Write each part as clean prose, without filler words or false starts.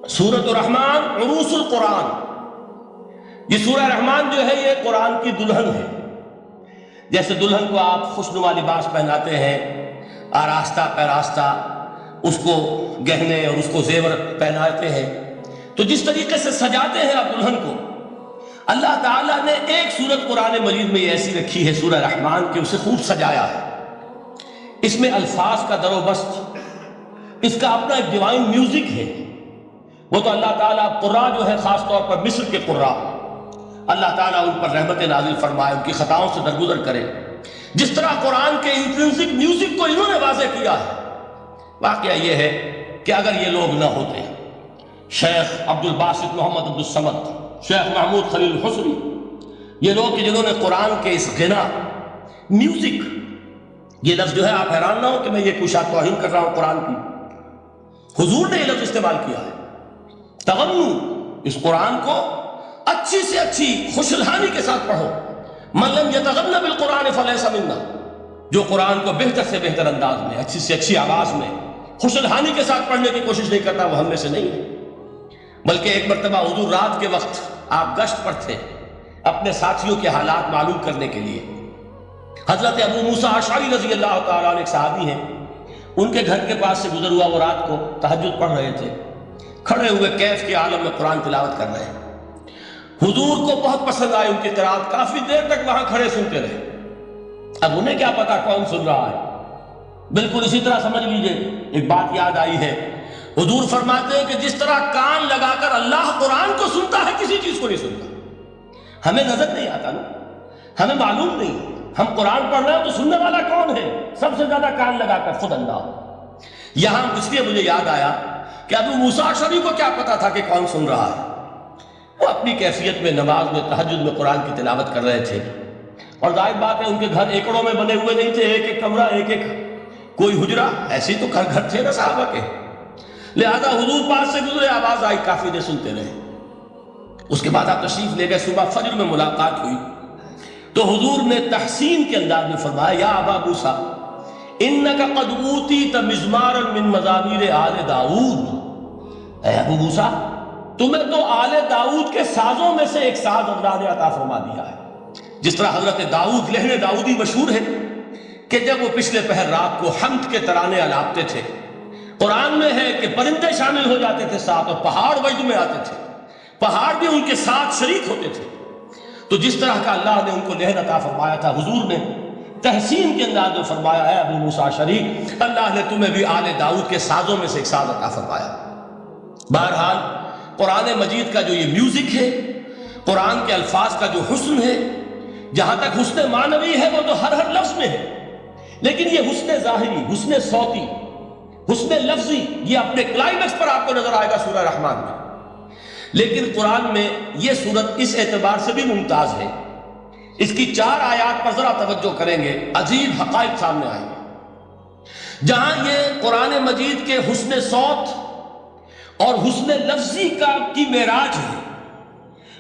سورۃ الرحمن عروس القرآن، یہ سورہ رحمان جو ہے یہ قرآن کی دلہن ہے۔ جیسے دلہن کو آپ خوشنما لباس پہناتے ہیں، آراستہ پیراستہ اس کو گہنے اور اس کو زیور پہناتے ہیں، تو جس طریقے سے سجاتے ہیں آپ دلہن کو، اللہ تعالیٰ نے ایک سورت قرآن مجید میں ایسی رکھی ہے سورہ رحمان کہ اسے خوب سجایا ہے۔ اس میں الفاظ کا در و بست، اس کا اپنا ایک ڈیوائن میوزک ہے۔ وہ تو اللہ تعالیٰ قراء جو ہے خاص طور پر مصر کے قراء، اللہ تعالیٰ ان پر رحمت نازل فرمائے، ان کی خطاؤں سے درگزر کرے۔ جس طرح قرآن کے انٹرنسک میوزک کو انہوں نے واضح کیا ہے، واقعہ یہ ہے کہ اگر یہ لوگ نہ ہوتے، شیخ عبد الباسط محمد عبد الصمد، شیخ محمود خلیل الحصری، یہ لوگ کہ جنہوں نے قرآن کے اس غنا میوزک، یہ لفظ جو ہے آپ حیران نہ ہو کہ میں یہ کچھ توہین کر رہا ہوں قرآن کی، حضور نے یہ لفظ استعمال کیا ہے، تغنو، اس قرآن کو اچھی سے اچھی خوشلحانی کے ساتھ پڑھو۔ من لم یتغن بالقرآن فلیس منا، جو قرآن کو بہتر سے بہتر انداز میں، اچھی سے اچھی آواز میں، خوشلحانی کے ساتھ پڑھنے کی کوشش نہیں کرتا، وہ ہم میں سے نہیں ہے۔ بلکہ ایک مرتبہ حضور رات کے وقت آپ گشت پر تھے اپنے ساتھیوں کے حالات معلوم کرنے کے لیے۔ حضرت ابو موسیٰ اشعری رضی اللہ تعالیٰ عنہ ایک صحابی ہیں، ان کے گھر کے پاس سے گزر ہوا، وہ رات کو تہجد پڑھ رہے تھے، کھڑے ہوئے کیف کے عالم میں قرآن تلاوت کر رہے ہیں۔ حضور کو بہت پسند آئی ان کی قرات، کافی دیر تک وہاں کھڑے سنتے رہے۔ اب انہیں کیا پتا کون سن رہا ہے، بالکل اسی طرح سمجھ لیجئے ایک بات یاد آئی ہے، حضور فرماتے ہیں کہ جس طرح کان لگا کر اللہ قرآن کو سنتا ہے کسی چیز کو نہیں سنتا۔ ہمیں نظر نہیں آتا نا، ہمیں معلوم نہیں، ہم قرآن پڑھ رہے ہیں تو سننے والا کون ہے؟ سب سے زیادہ کان لگا کر خود اللہ۔ یہاں اس لیے مجھے یاد آیا کہ ابو موسیٰ اشعری کو کیا پتا تھا کہ کون سن رہا ہے؟ وہ اپنی کیفیت میں نماز میں تہجد میں قرآن کی تلاوت کر رہے تھے، اور ظاہر بات ہے ان کے گھر ایکڑوں میں بنے ہوئے نہیں تھے، ایک ایک کمرہ، ایک ایک کوئی حجرہ، ایسے تو گھر تھے نا صحابہ کے، لہذا حضور پاس سے گزرے، آواز آئی، کافی دیر سنتے رہے۔ اس کے بعد آپ تشریف لے گئے، صبح فجر میں ملاقات ہوئی تو حضور نے تحسین کے انداز میں فرمایا، یا ابا موسیٰ انک قد اوتیت مزمارا من مزامیر آل داؤد، اے ابو موسیٰ تمہیں تو آل داؤد کے سازوں میں سے ایک ساز اللہ نے عطا فرما دیا ہے۔ جس طرح حضرت داؤد لہن داؤدی مشہور ہے کہ جب وہ پچھلے پہر رات کو حمد کے ترانے الاپتے تھے، قرآن میں ہے کہ پرندے شامل ہو جاتے تھے ساتھ، اور پہاڑ وجد میں آتے تھے، پہاڑ بھی ان کے ساتھ شریک ہوتے تھے۔ تو جس طرح کا اللہ نے ان کو لہن عطا فرمایا تھا، حضور نے تحسین کے انداز میں فرمایا، اے ابو موسیٰ اشعری اللہ نے تمہیں بھی آل داؤد کے سازوں میں سے ایک ساز عطا فرمایا۔ بہرحال قرآن مجید کا جو یہ میوزک ہے، قرآن کے الفاظ کا جو حسن ہے، جہاں تک حسن معنوی ہے وہ تو ہر لفظ میں ہے، لیکن یہ حسن ظاہری، حسن صوتی، حسن لفظی، یہ اپنے کلائمیکس پر آپ کو نظر آئے گا سورہ رحمان میں۔ لیکن قرآن میں یہ سورت اس اعتبار سے بھی ممتاز ہے، اس کی 4 آیات پر ذرا توجہ کریں گے، عجیب حقائق سامنے آئیں گے۔ جہاں یہ قرآن مجید کے حسن صوت اور حسن لفظی کی معراج ہے،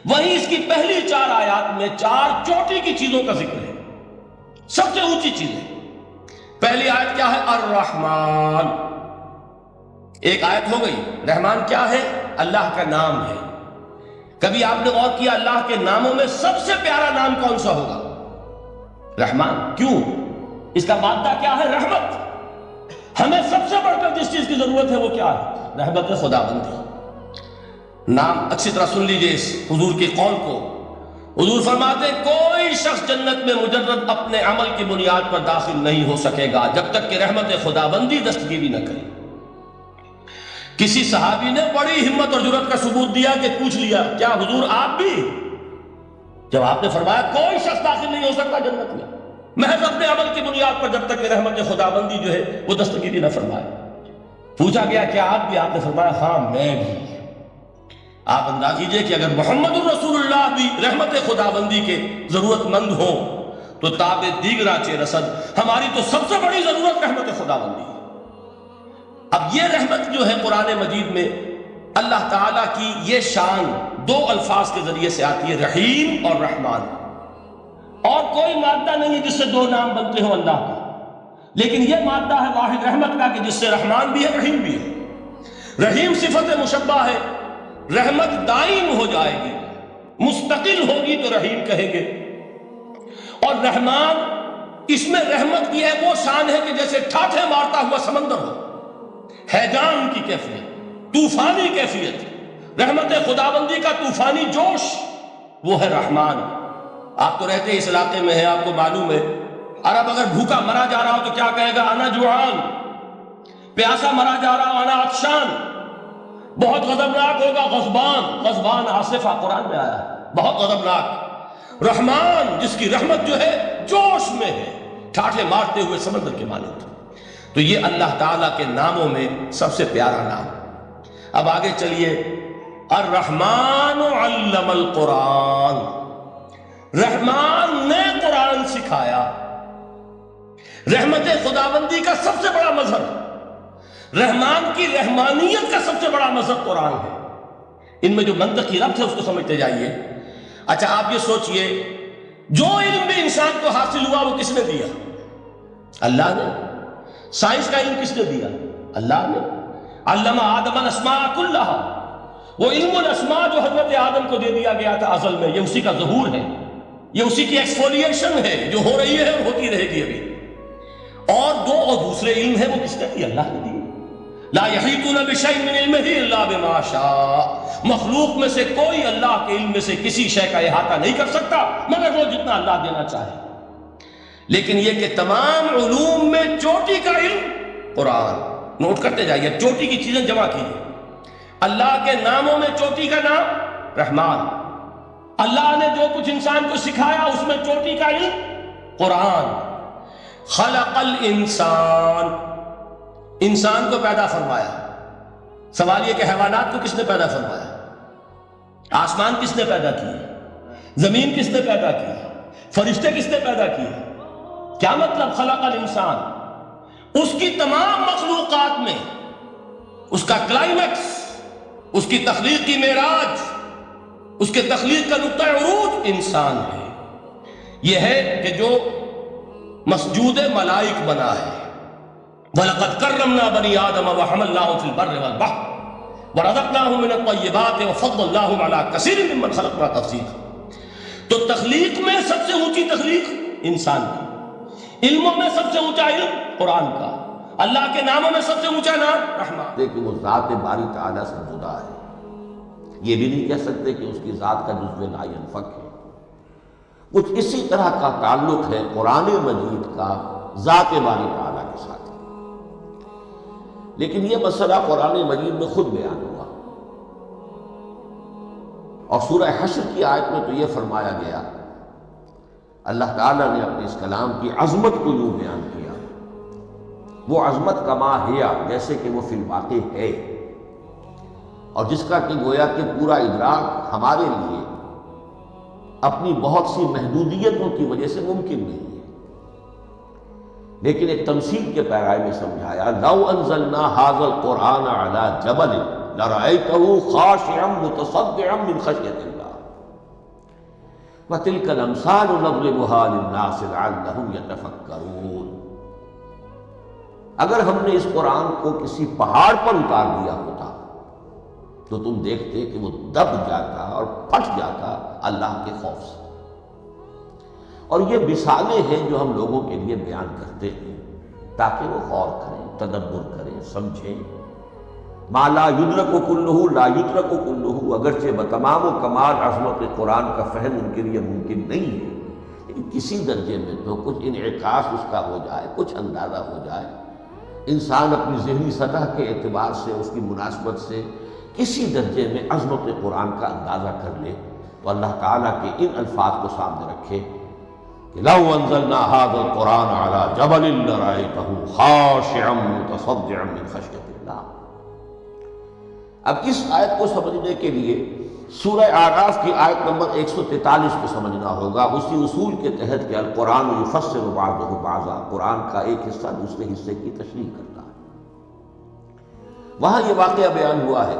وہیں اس کی پہلی 4 آیات میں 4 چوٹی کی چیزوں کا ذکر ہے، سب سے اونچی چیزیں۔ پہلی آیت کیا ہے؟ الرحمن، ایک آیت ہو گئی۔ رحمان کیا ہے؟ اللہ کا نام ہے۔ کبھی آپ نے غور کیا اللہ کے ناموں میں سب سے پیارا نام کون سا ہوگا؟ رحمان۔ کیوں؟ اس کا مادہ کیا ہے؟ رحمت۔ ہمیں سب سے بڑھ کر جس چیز کی ضرورت ہے وہ کیا ہے؟ رحمت خدا بندی۔ نام اچھی طرح سن لیجئے اس حضور کے قول کو۔ حضور فرماتے ہیں کوئی شخص جنت میں مجرد اپنے عمل کی بنیاد پر داخل نہیں ہو سکے گا جب تک کہ رحمت خدا بندی دستگیری نہ کرے۔ کسی صحابی نے بڑی ہمت اور جرأت کا ثبوت دیا کہ پوچھ لیا، کیا حضور آپ بھی؟ جب آپ نے فرمایا کوئی شخص داخل نہیں ہو سکتا جنت میں محض اپنے عمل کی بنیاد پر جب تک کہ رحمت خدا بندی جو ہے وہ دستگیری نہ فرمائے، پوچھا گیا کیا آپ بھی؟ آپ نے فرمایا ہاں میں بھی۔ آپ انداز کیجئے کہ اگر محمد الرسول اللہ بھی رحمت خدا بندی کے ضرورت مند ہوں تو تاب دیگرہ چہ رسد، ہماری تو سب سے بڑی ضرورت رحمت خدا بندی ہے۔ اب یہ رحمت جو ہے قرآن مجید میں اللہ تعالیٰ کی یہ شان 2 الفاظ کے ذریعے سے آتی ہے، رحیم اور رحمان، اور کوئی مادہ نہیں ہے جس سے 2 نام بنتے ہوں اللہ کا، لیکن یہ مادہ ہے واحد رحمت کا کہ جس سے رحمان بھی ہے رحیم بھی ہے۔ رحیم صفت مشبہ ہے، رحمت دائم ہو جائے گی، مستقل ہوگی تو رحیم کہیں گے۔ اور رحمان، اس میں رحمت کی ہے وہ شان ہے کہ جیسے ٹھاٹھے مارتا ہوا سمندر ہو، ہیجان کی کیفیت، طوفانی کیفیت، رحمت خداوندی کا طوفانی جوش، وہ ہے رحمان۔ آپ تو رہتے اس علاقے میں ہیں، آپ کو معلوم ہے عرب اگر بھوکا مرا جا رہا ہو تو کیا کہے گا؟ انا جوعان۔ پیاسا مرا جا رہا ہو انا عطشان۔ بہت غضبناک ہوگا غضبان، غضبان آصفہ قرآن میں آیا ہے، بہت غضبناک۔ رحمان، جس کی رحمت جو ہے جوش میں ہے، ٹھاٹھے مارتے ہوئے سمندر کے مانند۔ تو یہ اللہ تعالیٰ کے ناموں میں سب سے پیارا نام۔ اب آگے چلیے، الرحمن علم القرآن، رحمان نے قرآن سکھایا۔ رحمت خداوندی کا سب سے بڑا مظہر، رحمان کی رحمانیت کا سب سے بڑا مظہر قرآن ہے۔ ان میں جو منطقی ربط ہے اس کو سمجھتے جائیے۔ اچھا آپ یہ سوچئے، جو علم بھی انسان کو حاصل ہوا وہ کس نے دیا؟ اللہ نے۔ سائنس کا علم کس نے دیا؟ اللہ نے۔ علم آدم الاسماء کلہا، وہ علم الاسماء جو حضرت آدم کو دے دیا گیا تھا ازل میں، یہ اسی کا ظہور ہے، یہ اسی کی ایکسفولیشن ہے جو ہو رہی ہے اور ہوتی رہے گی ابھی۔ اور دوسرے علم ہے وہ کس نے دی؟ اللہ نے دی۔ لا یحیطون بشیء من علمہ الا بما شاء، مخلوق میں سے کوئی اللہ کے علم میں سے کسی شے کا احاطہ نہیں کر سکتا مگر وہ جتنا اللہ دینا چاہے۔ لیکن یہ کہ تمام علوم میں چوٹی کا علم قرآن، نوٹ کرتے جائیے، چوٹی کی چیزیں جمع کیجیے۔ اللہ کے ناموں میں چوٹی کا نام رحمان، اللہ نے جو کچھ انسان کو سکھایا اس میں چوٹی کا علم قرآن۔ خلق الانسان، انسان کو پیدا فرمایا۔ سوال یہ کہ حیوانات کو کس نے پیدا فرمایا؟ آسمان کس نے پیدا کیا؟ زمین کس نے پیدا کی؟ فرشتے کس نے پیدا کیے؟ کیا مطلب خلق الانسان؟ اس کی تمام مخلوقات میں اس کا کلائمیکس، اس کی تخلیق کی معراج، اس کے تخلیق کا نقطہ عروج انسان ہے۔ یہ ہے کہ جو مسجود ملائک بنا ہے۔ وَلَقَدْ كَرَّمْنَا بَنِي آدَمَ وَحَمَلْنَاهُمْ فِي الْبَرِّ وَالْبَحْرِ وَرَزَقْنَاهُمْ مِنَ الطَّيِّبَاتِ وَفَضَّلْنَاهُمْ عَلَى كَثِيرٍ مِّمَّنْ خَلَقْنَا تَفْضِيلًا۔ تو تخلیق میں سب سے اونچی تخلیق انسان کی، علموں میں سب سے اونچا علم قرآن کا، اللہ کے ناموں میں سب سے اونچا نام رحمان۔ لیکن وہ ذات باری تعالیٰ سے جدا ہے، یہ بھی نہیں کہہ سکتے کہ اس کی ذات کا جزو لا ينفک ہے۔ کچھ اسی طرح کا تعلق ہے قرآن مجید کا ذات باری تعالیٰ کے ساتھ، لیکن یہ مسئلہ قرآن مجید میں خود بیان ہوا، اور سورہ حشر کی آیت میں تو یہ فرمایا گیا، اللہ تعالیٰ نے اپنے اس کلام کی عظمت کو یوں بیان کیا، وہ عظمت کما ہیا، جیسے کہ وہ فی الواقع ہے، اور جس کا کہ گویا کہ پورا ادراک ہمارے لیے اپنی بہت سی محدودیتوں کی وجہ سے ممکن نہیں ہے۔ لیکن ایک تمثیل کے پیرائے میں سمجھایا، لو انزلنا هذا القرآن على جبل لرأيته خاشعا متصدعا من خشية الله وتلك الأمثال نضربها للناس لعلهم يتفكرون۔ اگر ہم نے اس قرآن کو کسی پہاڑ پر اتار دیا ہوتا تو تم دیکھتے کہ وہ دب جاتا اور پھٹ جاتا اللہ کے خوف سے۔ اور یہ مثالیں ہیں جو ہم لوگوں کے لیے بیان کرتے ہیں تاکہ وہ غور کریں، تدبر کریں، سمجھیں۔ ما لا یدرک کلہ لا یدرک کلہ، اگرچہ بتمام و کمال عظمت قرآن کا فہم ان کے لیے ممکن نہیں ہے، لیکن کسی درجے میں تو کچھ انعکاس اس کا ہو جائے، کچھ اندازہ ہو جائے، انسان اپنی ذہنی سطح کے اعتبار سے، اس کی مناسبت سے کسی درجے میں عظمت قرآن کا اندازہ کر لے، تو اللہ تعالیٰ کے ان الفاظ کو سامنے رکھے کہ لو انزلنا هذا القرآن على جبل لرأيته خاشعا متصدعا من خشية الله۔ اب اس آیت کو سمجھنے کے لیے سورہ اعراف کی آیت نمبر 143 کو سمجھنا ہوگا، اسی اصول کے تحت کہ القرآن یفسر بعضہ بعضا، قرآن کا ایک حصہ دوسرے حصے کی تشریح کرتا ہے۔ وہاں یہ واقعہ بیان ہوا ہے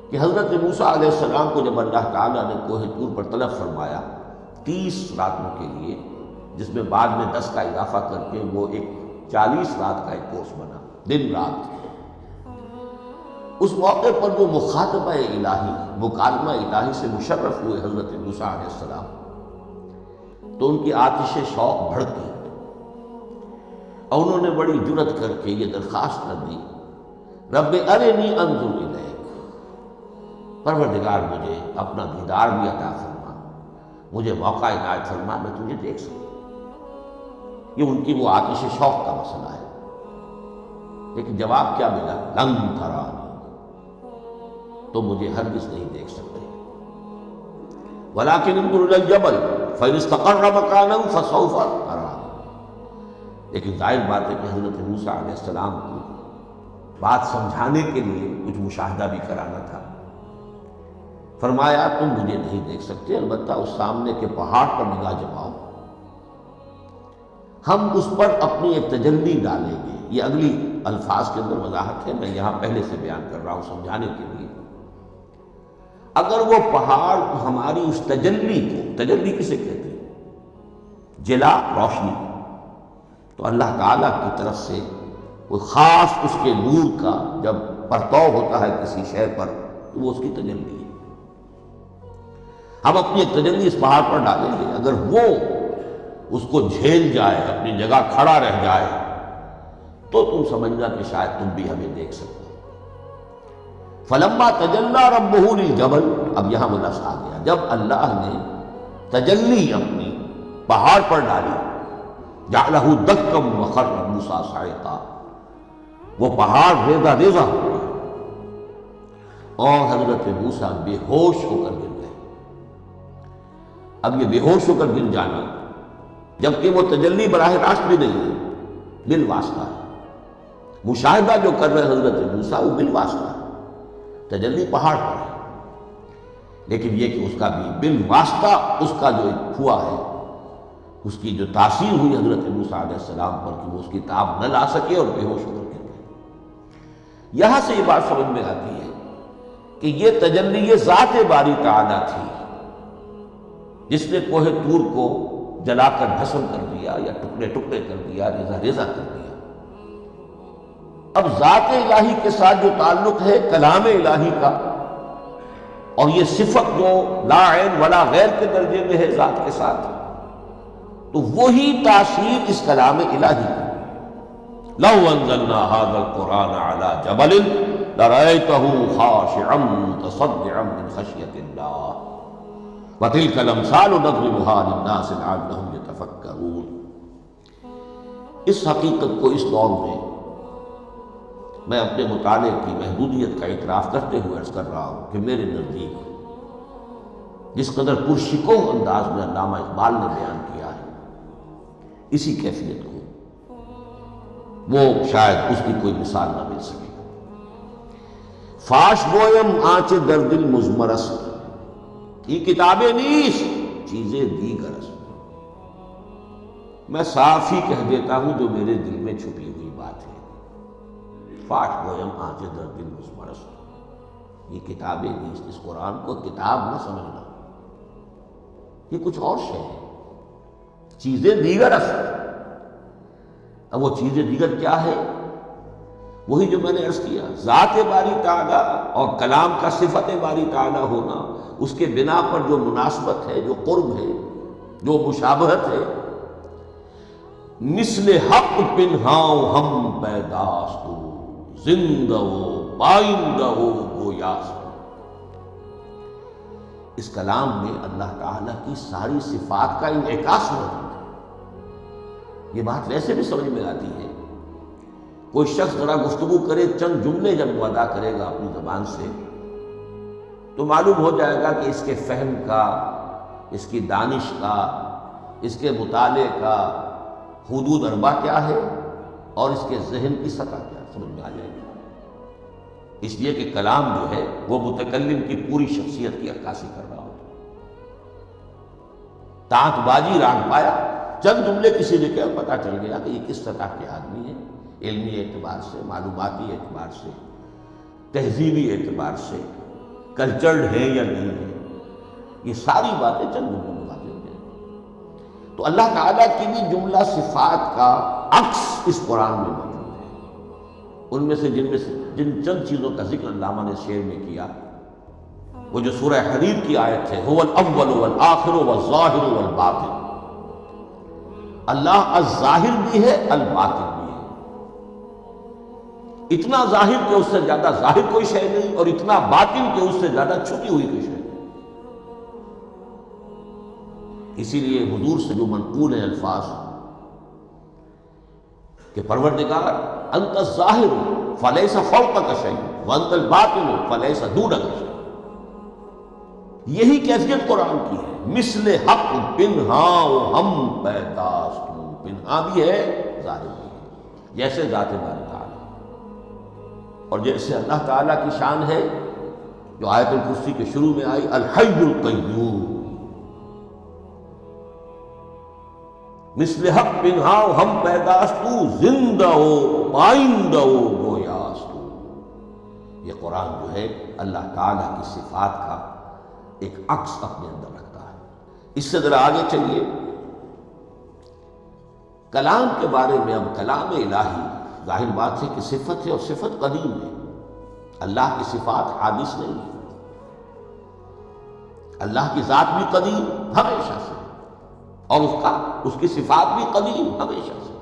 کہ حضرت موسیٰ علیہ السلام کو جب اللہ تعالیٰ نے کوہ طور پر طلب فرمایا 30 راتوں کے لیے، جس میں بعد میں 10 کا اضافہ کر کے وہ ایک 40 رات کا ایک کورس بنا، دن رات، اس موقع پر جو مخاطبہ الہی، مکالمہ الہی سے مشرف ہوئے حضرت موسیٰ علیہ السلام، تو ان کی آتش شوق بھڑکی اور انہوں نے بڑی جرأت کر کے یہ درخواست کر دی، رب ارنی انظر الیک، پروردگار مجھے اپنا دیدار بھی عطا فرما، مجھے موقع عنایت فرما، میں تجھے دیکھ سکوں۔ یہ ان کی وہ آتش شوق کا مسئلہ ہے، لیکن جواب کیا ملا؟ لن ترانی، تو مجھے ہرگز نہیں دیکھ سکتے، ولیکن انظر الی الجبل فإن استقر مکانہ فسوف ترانی۔ لیکن ظاہر بات ہے کہ حضرت موسیٰ علیہ السلام کو بات سمجھانے کے لیے کچھ مشاہدہ بھی کرانا تھا۔ فرمایا تم مجھے نہیں دیکھ سکتے، البتہ اس سامنے کے پہاڑ پر نگاہ جماؤ، ہم اس پر اپنی ایک تجلی ڈالیں گے۔ یہ اگلی الفاظ کے اندر وضاحت ہے، میں یہاں پہلے سے بیان کر رہا ہوں سمجھانے کے لیے۔ اگر وہ پہاڑ ہماری اس تجلی کو، تجلی کسے کہتے ہیں؟ جلا، روشنی، تو اللہ تعالیٰ کی طرف سے کوئی خاص اس کے نور کا جب پرتو ہوتا ہے کسی شے پر تو وہ اس کی تجلی ہے۔ ہم اپنی ایک تجلی اس پہاڑ پر ڈالیں گے، اگر وہ اس کو جھیل جائے، اپنی جگہ کھڑا رہ جائے، تو تم سمجھنا کہ شاید تم بھی ہمیں دیکھ سکتے۔ فلما تجلی ربہ للجبل، اب یہاں وہ لفظ آ گیا، جب اللہ نے تجلی اپنی پہاڑ پر ڈالی، جعلہ دکا وخر موسیٰ صعقا، وہ پہاڑ ریزہ ریزہ ہو گیا اور حضرت موسیٰ بے ہوش ہو کر گر گئے۔ اب یہ بے ہوش ہو کر گر جانا، جبکہ وہ تجلی براہ راست بھی نہیں ہے، بالواسطہ ہے۔ مشاہدہ جو کر رہے حضرت موسیٰ وہ بالواسطہ ہے، تجلی پہاڑ پر ہے، لیکن یہ کہ اس کا بھی بالواسطہ اس کا جو ایک ہوا ہے، اس کی جو تاثیر ہوئی حضرت موسیٰ علیہ السلام پر کہ وہ اس کی تاب نہ لا سکے اور بے ہوش ہو کر گر گئے۔ یہاں سے یہ بات سمجھ میں آتی ہے کہ یہ تجلی یہ ذات باری تعالیٰ تھی جس نے کوہ طور کو جلا کر بھسم کر دیا یا ٹکڑے ٹکڑے کر دیا، ریزہ ریزہ کر دیا۔ اب ذات الہی کے ساتھ جو تعلق ہے کلام الہی کا، اور یہ صفت جو لا عین ولا غیر کے درجے میں ہے ذات کے ساتھ، تو وہی تاثیر اس کلام الہی کی۔ لو انزلنا هذا القرآن على جبل لرأيته خاشعا متصدعا من خشية الله وتلك الامثال نضربها للناس لعلهم يتفكرون۔ اس حقیقت کو اس دور میں میں اپنے مطالعے کی محدودیت کا اعتراف کرتے ہوئے عرض کر رہا ہوں کہ میرے نزدیک جس قدر پرشکوہ انداز میں علامہ اقبال نے بیان کیا ہے، اسی کیفیت کو وہ شاید اس کی کوئی مثال نہ مل سکے۔ فاش گویم آنچ در دل مزمرست، یہ کتابیں نیست چیزیں دیگر است، میں صاف ہی کہہ دیتا ہوں جو میرے دل میں چھپی ہوئی بات ہے۔ فاش گویم آنچ در دل مزمرست، یہ کتابیں نیست، اس قرآن کو کتاب نہ سمجھنا، یہ کچھ اور شے ہے، چیزیں دیگر است۔ اب وہ چیزیں دیگر کیا ہے؟ وہی جو میں نے عرض کیا، ذات باری تعالیٰ اور کلام کا صفت باری تعالیٰ ہونا، اس کے بنا پر جو مناسبت ہے، جو قرب ہے، جو مشابہت ہے۔ مثل حق پنہاؤ ہم پیداستو، زندہ ہو پائندہ ہو گویاست۔ اس کلام میں اللہ تعالیٰ کی ساری صفات کا انعکاس موجود ہے۔ یہ بات ویسے بھی سمجھ میں آتی ہے، کوئی شخص ذرا گفتگو کرے، چند جملے جب وہ ادا کرے گا اپنی زبان سے، تو معلوم ہو جائے گا کہ اس کے فہم کا، اس کی دانش کا، اس کے مطالعے کا حدود اربع کیا ہے اور اس کے ذہن کی سطح کیا، سمجھ میں آ جائے گی۔ اس لیے کہ کلام جو ہے وہ متکلم کی پوری شخصیت کی عکاسی کر رہا ہوتا۔ تانت بازی رانگ پایا، چند جملے کسی نے کہا، پتہ چل گیا کہ یہ کس سطح کے آدمی ہیں، علمی اعتبار سے، معلوماتی اعتبار سے، تہذیبی اعتبار سے، کلچرڈ ہے یا نہیں ہے، یہ ساری باتیں چند جملوں میں واضح ہو جائیں۔ تو اللہ تعالیٰ کی بھی جملہ صفات کا عکس اس قرآن میں موجود ہے، ان میں سے جن چند چیزوں کا ذکر علامہ نے شعر میں کیا، وہ جو سورہ حدید کی آیت ہے، هو الاول والآخر والظاہر والباطن، اللہ الظاہر بھی ہے الباطن بھی ہے، اتنا ظاہر کہ اس سے زیادہ ظاہر کوئی شے نہیں، اور اتنا باطن کہ اس سے زیادہ چھپی ہوئی کوئی شے نہیں۔ اسی لیے حضور سے جو منقول ہیں الفاظ کہ پروردگار انت الظاہر فلیس فوقک شیء وانت الباطن فلیس دونک شیء، یہی کیفیت قرآن کی ہے۔ مثل حق پنہاں و ہم پیداست، پنہاں بھی ہے ظاہر بھی ہے، جیسے ذات باری تعالی، اور جیسے اللہ تعالیٰ کی شان ہے جو آیت الکرسی کے شروع میں آئی، الحی القیوم، مثل حق پنہاں و ہم پیداستو، زندہ ہو پائندہ ہو گویاستو۔ یہ قرآن جو ہے اللہ تعالیٰ کی صفات کا ایک عکس اپنے اندر رکھتا ہے۔ اس سے ذرا آگے چلیے، کلام کے بارے میں۔ اب کلام الہی ظاہر بات ہے کہ صفت ہے، اور صفت قدیم ہے، اللہ کی صفات حادث نہیں ہے، اللہ کی ذات بھی قدیم ہمیشہ سے، اور اس کی صفات بھی قدیم ہمیشہ سے۔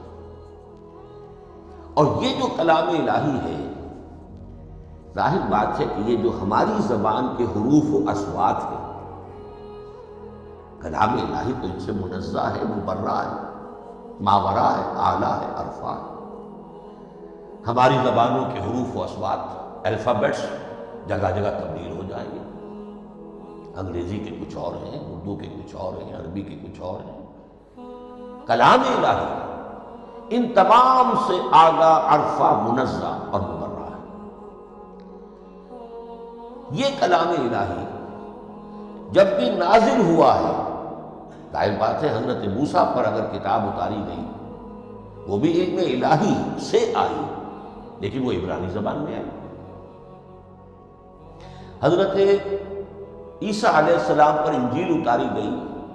اور یہ جو کلام الہی ہے، ظاہر بات ہے کہ یہ جو ہماری زبان کے حروف و اصوات ہیں، کلام الہی تو ان سے منزہ ہے، مبرہ ہے، ماورا ہے، اعلیٰ ہے، عرفہ ہے۔ ہماری زبانوں کے حروف و اصوات، الفابیٹس جگہ جگہ تبدیل ہو جائیں گے، انگریزی کے کچھ اور ہیں، اردو کے کچھ اور ہیں، عربی کے کچھ اور ہیں۔ کلام الہی ان تمام سے آگاہ، عرفہ، منزہ اور مبرہ ہے۔ یہ کلام الہی جب بھی نازل ہوا ہے، ظاہر بات ہے حضرت موسیٰ پر اگر کتاب اتاری گئی، وہ بھی علم الہی سے آئی، لیکن وہ عبرانی زبان میں آئی۔ حضرت عیسیٰ علیہ السلام پر انجیل اتاری گئی،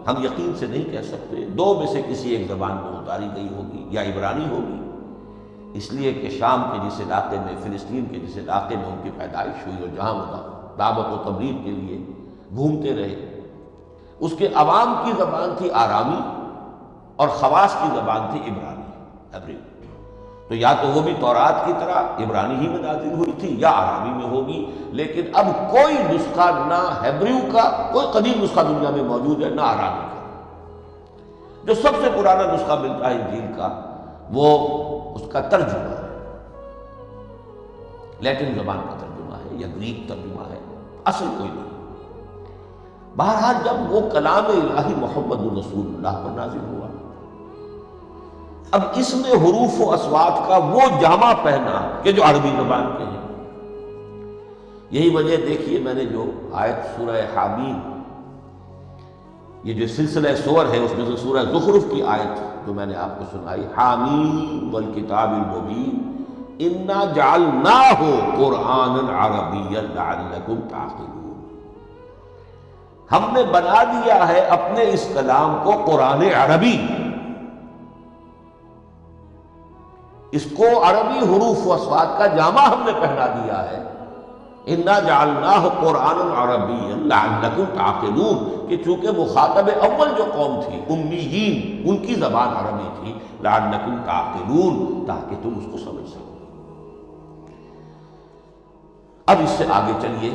ہم یقین سے نہیں کہہ سکتے، دو میں سے کسی ایک زبان میں اتاری گئی ہوگی، یا عبرانی ہوگی، اس لیے کہ شام کے جس علاقے میں، فلسطین کے جس علاقے میں ان کی پیدائش ہوئی، اور جہاں وہ دعوت و تبلیغ کے لیے گھومتے رہے، اس کے عوام کی زبان تھی آرامی، اور خواص کی زبان تھی عبرانی، عبری۔ تو یا تو وہ بھی تورات کی طرح عبرانی ہی میں نازل ہوئی تھی، یا آرامی میں ہوگی، لیکن اب کوئی نسخہ نہ ہیبریو کا، کوئی قدیم نسخہ دنیا میں موجود ہے، نہ آرامی کا۔ جو سب سے پرانا نسخہ ملتا ہے انجیل کا، وہ اس کا ترجمہ ہے، لیٹن زبان کا ترجمہ ہے، یا گریک ترجمہ ہے، اصل کوئی نہیں۔ بہرحال جب وہ کلام الہی محمد الرسول اللہ پر نازل ہوا، اب اس میں حروف و اصوات کا وہ جامع پہنا کہ جو عربی زبان کے ہیں۔ یہی وجہ دیکھیے، میں نے جو آیت سورہ حامیم، یہ جو سلسلہ سور ہے، اس میں سے سورہ زخرف کی آیت جو میں نے آپ کو سنائی، حامیم والکتاب المبین انا جعلناہ قرآنا عربیا لعلکم تعقلون، ہم نے بنا دیا ہے اپنے اس کلام کو قرآن عربی، اس کو عربی حروف و اصوات کا جامع ہم نے پہنا دیا ہے، انا جعلناہ قرآنا عربیا لعلکم تعقلون، کہ چونکہ مخاطب اول جو قوم تھی امیین، ان کی زبان عربی تھی، لعلکم تعقلون، تاکہ تم اس کو سمجھ سکو۔ اب اس سے آگے چلیے،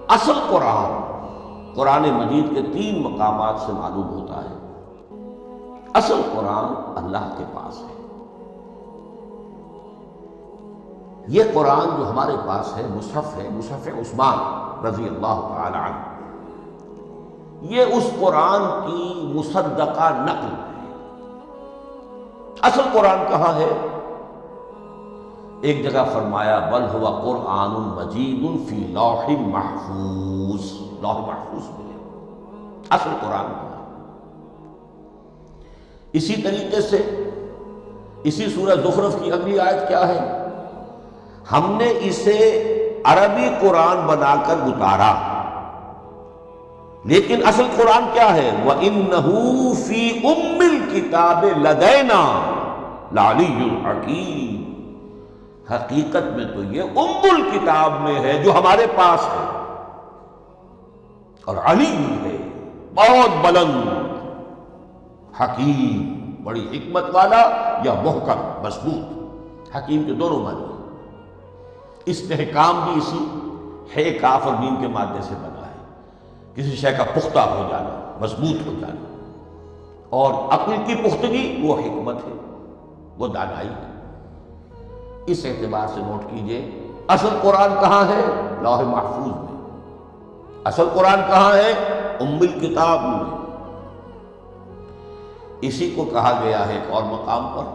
اصل قرآن مجید کے 3 مقامات سے معلوم ہوتا ہے، اصل قرآن اللہ کے پاس ہے۔ یہ قرآن جو ہمارے پاس ہے، مصحف ہے، مصحف عثمان رضی اللہ تعالی عنہ، یہ اس قرآن کی مصدقہ نقل ہے۔ اصل قرآن کہاں ہے؟ ایک جگہ فرمایا بل ہوا قرآن مجید فی لوح محفوظ، لوح محفوظ میں ہے اصل قرآن کا۔ اسی طریقے سے اسی سورہ زخرف کی اگلی آیت کیا ہے؟ ہم نے اسے عربی قرآن بنا کر اتارا، لیکن اصل قرآن کیا ہے؟ وَإِنَّهُ فِي أُمِّ الْكِتَابِ لَدَيْنَا لَعَلِيٌّ حَكِيمٌ، حقیقت میں تو یہ ام الکتاب میں ہے جو ہمارے پاس ہے، اور علی ہے بہت بلند، حکیم بڑی حکمت والا، یا محکم مضبوط۔ حکیم کے دونوں معنی ہیں۔ استحکام بھی اسی ہے کاف اور میم کے مادے سے بنا ہے، کسی شے کا پختہ ہو جانا، مضبوط ہو جانا۔ اور عقل کی پختگی وہ حکمت ہے، وہ دانائی ہے۔ اس اعتبار سے نوٹ کیجئے اصل قرآن کہاں ہے؟ لوح محفوظ میں۔ اصل قرآن کہاں ہے؟ ام الکتاب میں۔ اسی کو کہا گیا ہے ایک اور مقام پر،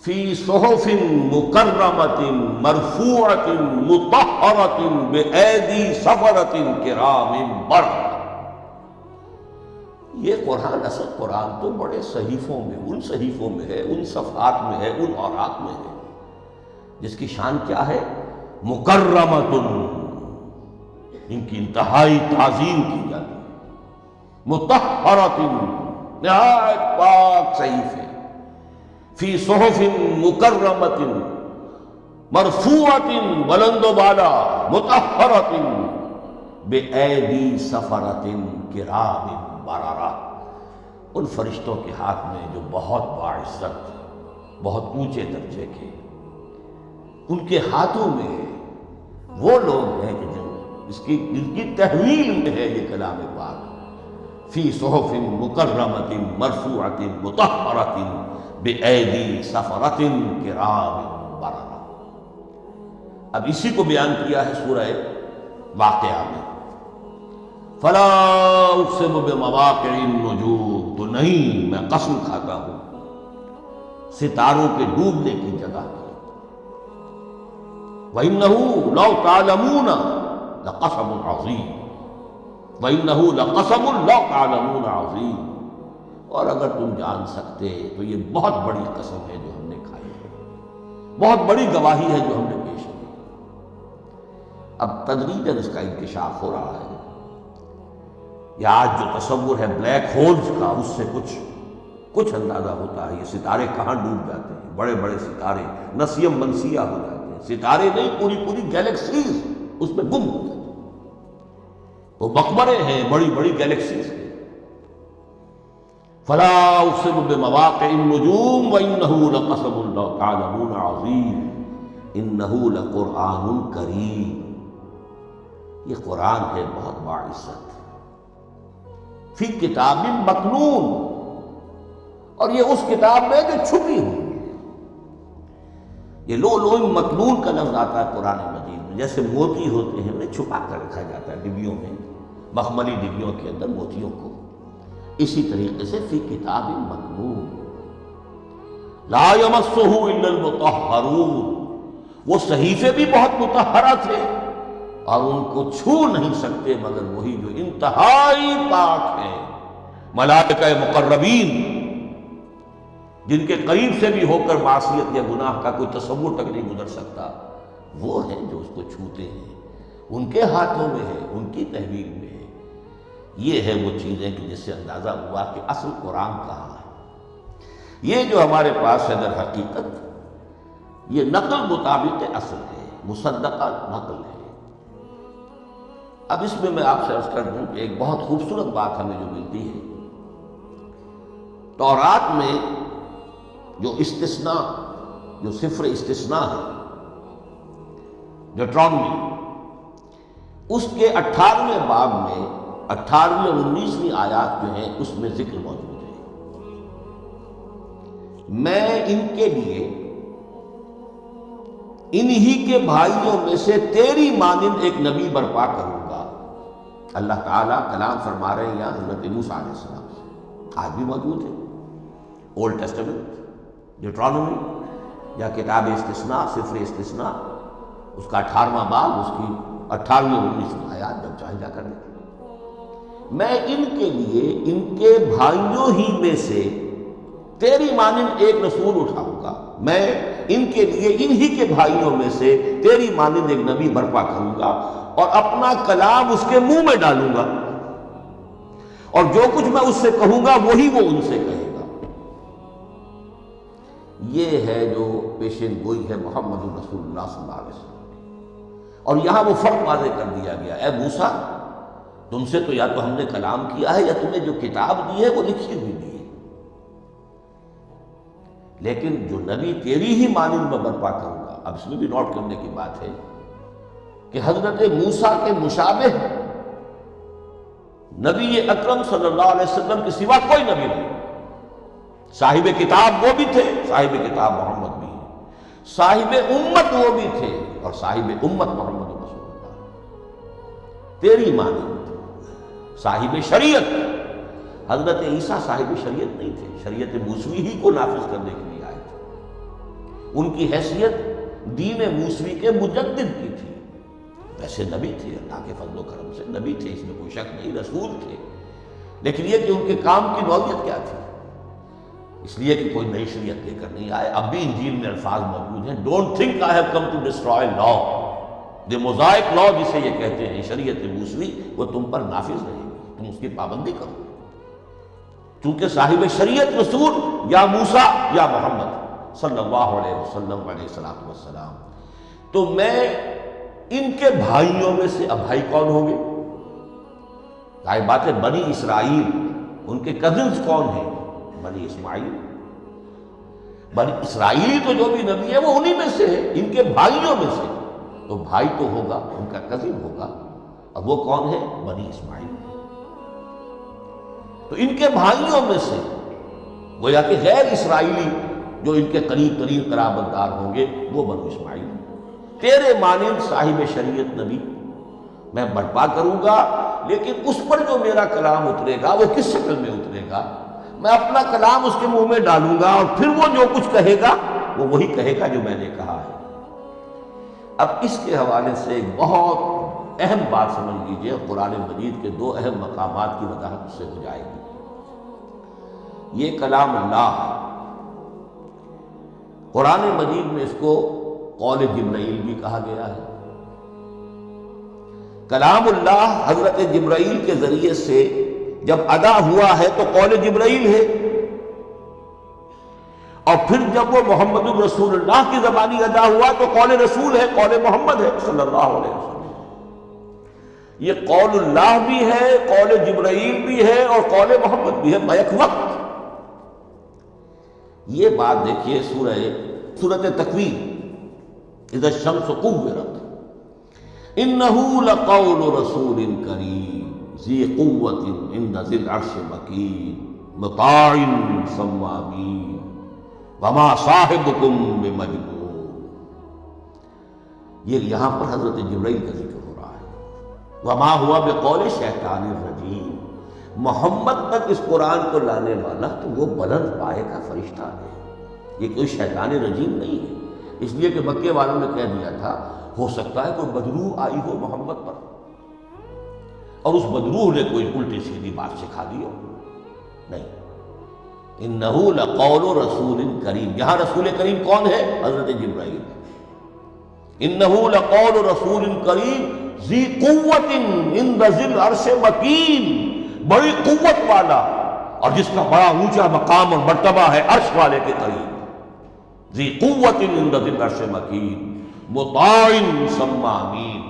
فی صحف مکرمۃ مرفوعۃ مطہرۃ بأیدی سفرۃ کرام بررہ۔ یہ قرآن، اصل قرآن تو بڑے صحیفوں میں، ان صحیفوں میں ہے، ان صفحات میں ہے، ان اوراق میں ہے، جس کی شان کیا ہے؟ مکرمۃ، ان کی انتہائی تعظیم کی جاتی ہے، مطہرۃ، نہایت پاک صحیفے، فی صحف مکرمۃ مرفوعۃ، بلند و بالا، مطہرۃ بأیدی سفرۃ کرام بررہ، ان فرشتوں کے ہاتھ میں جو بہت باعزت، بہت اونچے درجے کے، ان کے ہاتھوں میں وہ لوگ ہیں کہ جن کی تحویل میں ہے یہ کلام پاک، فی صحف مکرمۃ مرفوعۃ مطہرۃ بأیدی سفرۃ کرام بررہ۔ اب اسی کو بیان کیا ہے سورہ واقعہ میں، فلا اقسم بمواقع النجوم، تو نہیں، میں قسم کھاتا ہوں ستاروں کے ڈوبنے کی جگہ کی۔ وَإِنَّهُ لَوْ تَعْلَمُونَ لَقَسَمٌ عَظِيمٌ، وَإِنَّهُ لَقَسَمٌ لَوْ تَعْلَمُونَ عَظِيمٌ، اور اگر تم جان سکتے تو یہ بہت بڑی قسم ہے جو ہم نے کھائی ہے، بہت بڑی گواہی ہے جو ہم نے پیش کی۔ اب تدریجاً اس کا انکشاف ہو رہا ہے۔ یا آج جو تصور ہے بلیک ہولز کا، اس سے کچھ اندازہ ہوتا ہے یہ ستارے کہاں ڈوب جاتے ہیں، بڑے بڑے ستارے نسیم منسیہ ہو جاتے ہیں، ستارے نہیں، پوری گیلیکسیز اس میں گم ہو جاتے ہیں، وہ مقبرے ہیں بڑی بڑی گیلیکسیز کے۔ فلا اقسم بمواقع النجوم وانه لقسم لو تعلمون عظیم انه لقرآن کریم، یہ قرآن ہے بہت باعزت، فی کتاب مکنون، اور یہ اس کتاب میں جو چھپی ہوئی ہے۔ یہ لؤلؤ مکنون کا لفظ آتا ہے قرآن مجید میں، جیسے موتی ہوتے ہیں انہیں چھپا کر رکھا جاتا ہے ڈبیوں میں، مخملی ڈبیوں کے اندر موتیوں کو، اسی طریقے سے فی کتاب مکنون، لا یمسہ الا المطہرون، وہ صحیفے بھی بہت مطہرہ تھے اور ان کو چھو نہیں سکتے مگر وہی جو انتہائی پاک ہیں، ملائکہ مقربین، جن کے قریب سے بھی ہو کر معصیت یا گناہ کا کوئی تصور تک نہیں گزر سکتا، وہ ہیں جو اس کو چھوتے ہیں، ان کے ہاتھوں میں ہے، ان کی تحویل میں ہے۔ یہ ہے وہ چیزیں کہ جس سے اندازہ ہوا کہ اصل قرآن کہاں ہے۔ یہ جو ہمارے پاس ہے در حقیقت یہ نقل مطابق اصل ہے، مصدقہ نقل ہے۔ اب اس میں آپ سے عرض کر دوں کہ ایک بہت خوبصورت بات ہمیں جو ملتی ہے، تورات میں جو استثناء، جو صفر استثناء ہے، ڈیوٹرانومی، اس کے 18ویں باب میں 18ویں 19ویں آیات جو ہیں اس میں ذکر موجود ہے، میں ان کے لیے انہی کے بھائیوں میں سے تیری مانند ایک نبی برپا کروں گا۔ اللہ تعالیٰ کلام فرما رہے ہیں یہاں حضرت موسیٰ علیہ السلام سے، آج بھی موجود ہے اولڈ ٹیسٹمنٹ، ڈیوٹرانومی یا کتاب استثناء، صفر استثناء، اس کا 18واں باب، اس کی 18ویں 19ویں آیات، جب چاہے جا کر دیکھیں۔ میں ان کے لیے ان کے بھائیوں ہی میں سے تیری مانند ایک رسول اٹھاؤں گا، میں ان کے لیے انہی کے بھائیوں میں سے تیری مانند ایک نبی برپا کروں گا اور اپنا کلام اس کے منہ میں ڈالوں گا، اور جو کچھ میں اس سے کہوں گا وہی وہ ان سے کہے گا۔ یہ ہے جو پیشن گوئی ہے محمد رسول اللہ صلی اللہ علیہ وسلم. اور یہاں وہ فرق واضح کر دیا گیا، اے موسیٰ تم سے تو یا تو ہم نے کلام کیا ہے یا تمہیں جو کتاب دی ہے وہ لکھی ہوئی دی ہے، لیکن جو نبی تیری ہی مانند میں برپا کروں گا. اب اس میں بھی نوٹ کرنے کی بات ہے کہ حضرت موسیٰ کے مشابہ نبی اکرم صلی اللہ علیہ وسلم کے سوا کوئی نبی نہیں. صاحب کتاب وہ بھی تھے، صاحب کتاب محمد بھی ہے، صاحب امت وہ بھی تھے، اور صاحب امت محمد رسول اللہ تیری مانند. صاحب شریعت حضرت عیسیٰ صاحب شریعت نہیں تھے، شریعت موسوی ہی کو نافذ کرنے کے لیے آئے تھے. ان کی حیثیت دین موسوی کے مجدد کی تھی. ویسے نبی تھے، اللہ کے فضل و کرم سے نبی تھے، اس میں کوئی شک نہیں، رسول تھے، لیکن یہ کہ ان کے کام کی نوعیت کیا تھی. اس لیے کہ کوئی نئی شریعت لے کر نہیں آئے. اب بھی انجیل میں الفاظ موجود ہیں، don't think I have come to destroy law. The Mosaic law جسے یہ کہتے ہیں، شریعت موسوی، وہ تم پر نافذ رہے گی، تم اس کی پابندی کرو. چونکہ صاحب شریعت رسول یا موسیٰ یا محمد صلی اللہ علیہ وسلم علیہ الصلوۃ والسلام. تو میں ان کے بھائیوں میں سے، اب بھائی کون ہوں گے؟ ظاہر بات ہے بنی اسرائیل، ان کے کزنز کون ہیں؟ بنی اسماعیل. بنی اسرائیل تو جو بھی نبی ہے وہ انہی میں سے ہے، ان کے بھائیوں میں سے. تو بھائی تو ہوگا، ان کا کزن ہوگا، اب وہ کون ہے؟ بنی اسماعیل. تو ان کے بھائیوں میں سے گویا کہ غیر اسرائیلی جو ان کے قریب ترین قرابت دار ہوں گے وہ بنو اسماعیل. تیرے مانند صاحب شریعت نبی میں برپا کروں گا، لیکن اس پر جو میرا کلام اترے گا وہ کس شکل میں اترے گا؟ میں اپنا کلام اس کے منہ میں ڈالوں گا، اور پھر وہ جو کچھ کہے گا وہ وہی کہے گا جو میں نے کہا ہے. اب اس کے حوالے سے ایک بہت اہم بات سمجھ لیجیے، قرآن مجید کے دو اہم مقامات کی وضاحت اس سے ہو جائے گی. یہ کلام اللہ، قرآن مجید میں اس کو قول جبرائیل بھی کہا گیا ہے. کلام اللہ حضرت جبرائیل کے ذریعے سے جب ادا ہوا ہے تو قول جبرائیل ہے، اور پھر جب وہ محمد رسول اللہ کی زبانی ادا ہوا تو قول رسول ہے، قول محمد ہے صلی اللہ علیہ وسلم. یہ قول اللہ بھی ہے، قول جبرائیل بھی ہے، اور قول محمد بھی ہے بیک وقت. یہ بات دیکھیے سورۃ تکویر، اذا الشمس كورت، انه لقول رسول کریم ذی قوت عند ذی العرش مکین مطاع ثم امین وما صاحبکم بمجنون. یہ یہاں پر حضرت جبرائیل کا ذکر ہو رہا ہے. وما ہوا بقول شیطان الرجیم. محمد تک اس قرآن کو لانے والا تو وہ بلند پائے کا فرشتہ ہے، یہ کوئی شیطان رجیم نہیں ہے. اس لیے کہ مکے والوں نے کہہ دیا تھا ہو سکتا ہے کوئی بدروح آئی ہو محمد پر، اور اس بدروح نے کوئی الٹی سیدھی بات سکھا دی ہو. نہیں، انہ لقول رسول کریم. یہاں رسول کریم کون ہے؟ حضرت جبرائیل. انہ لقول رسول کریم ذی قوت عند ذی العرش مکین، بڑی قوت والا اور جس کا بڑا اونچا مقام اور مرتبہ ہے عرش والے کے قریب. ذی قوت عند ذی العرش مکین مطاع ثم امین.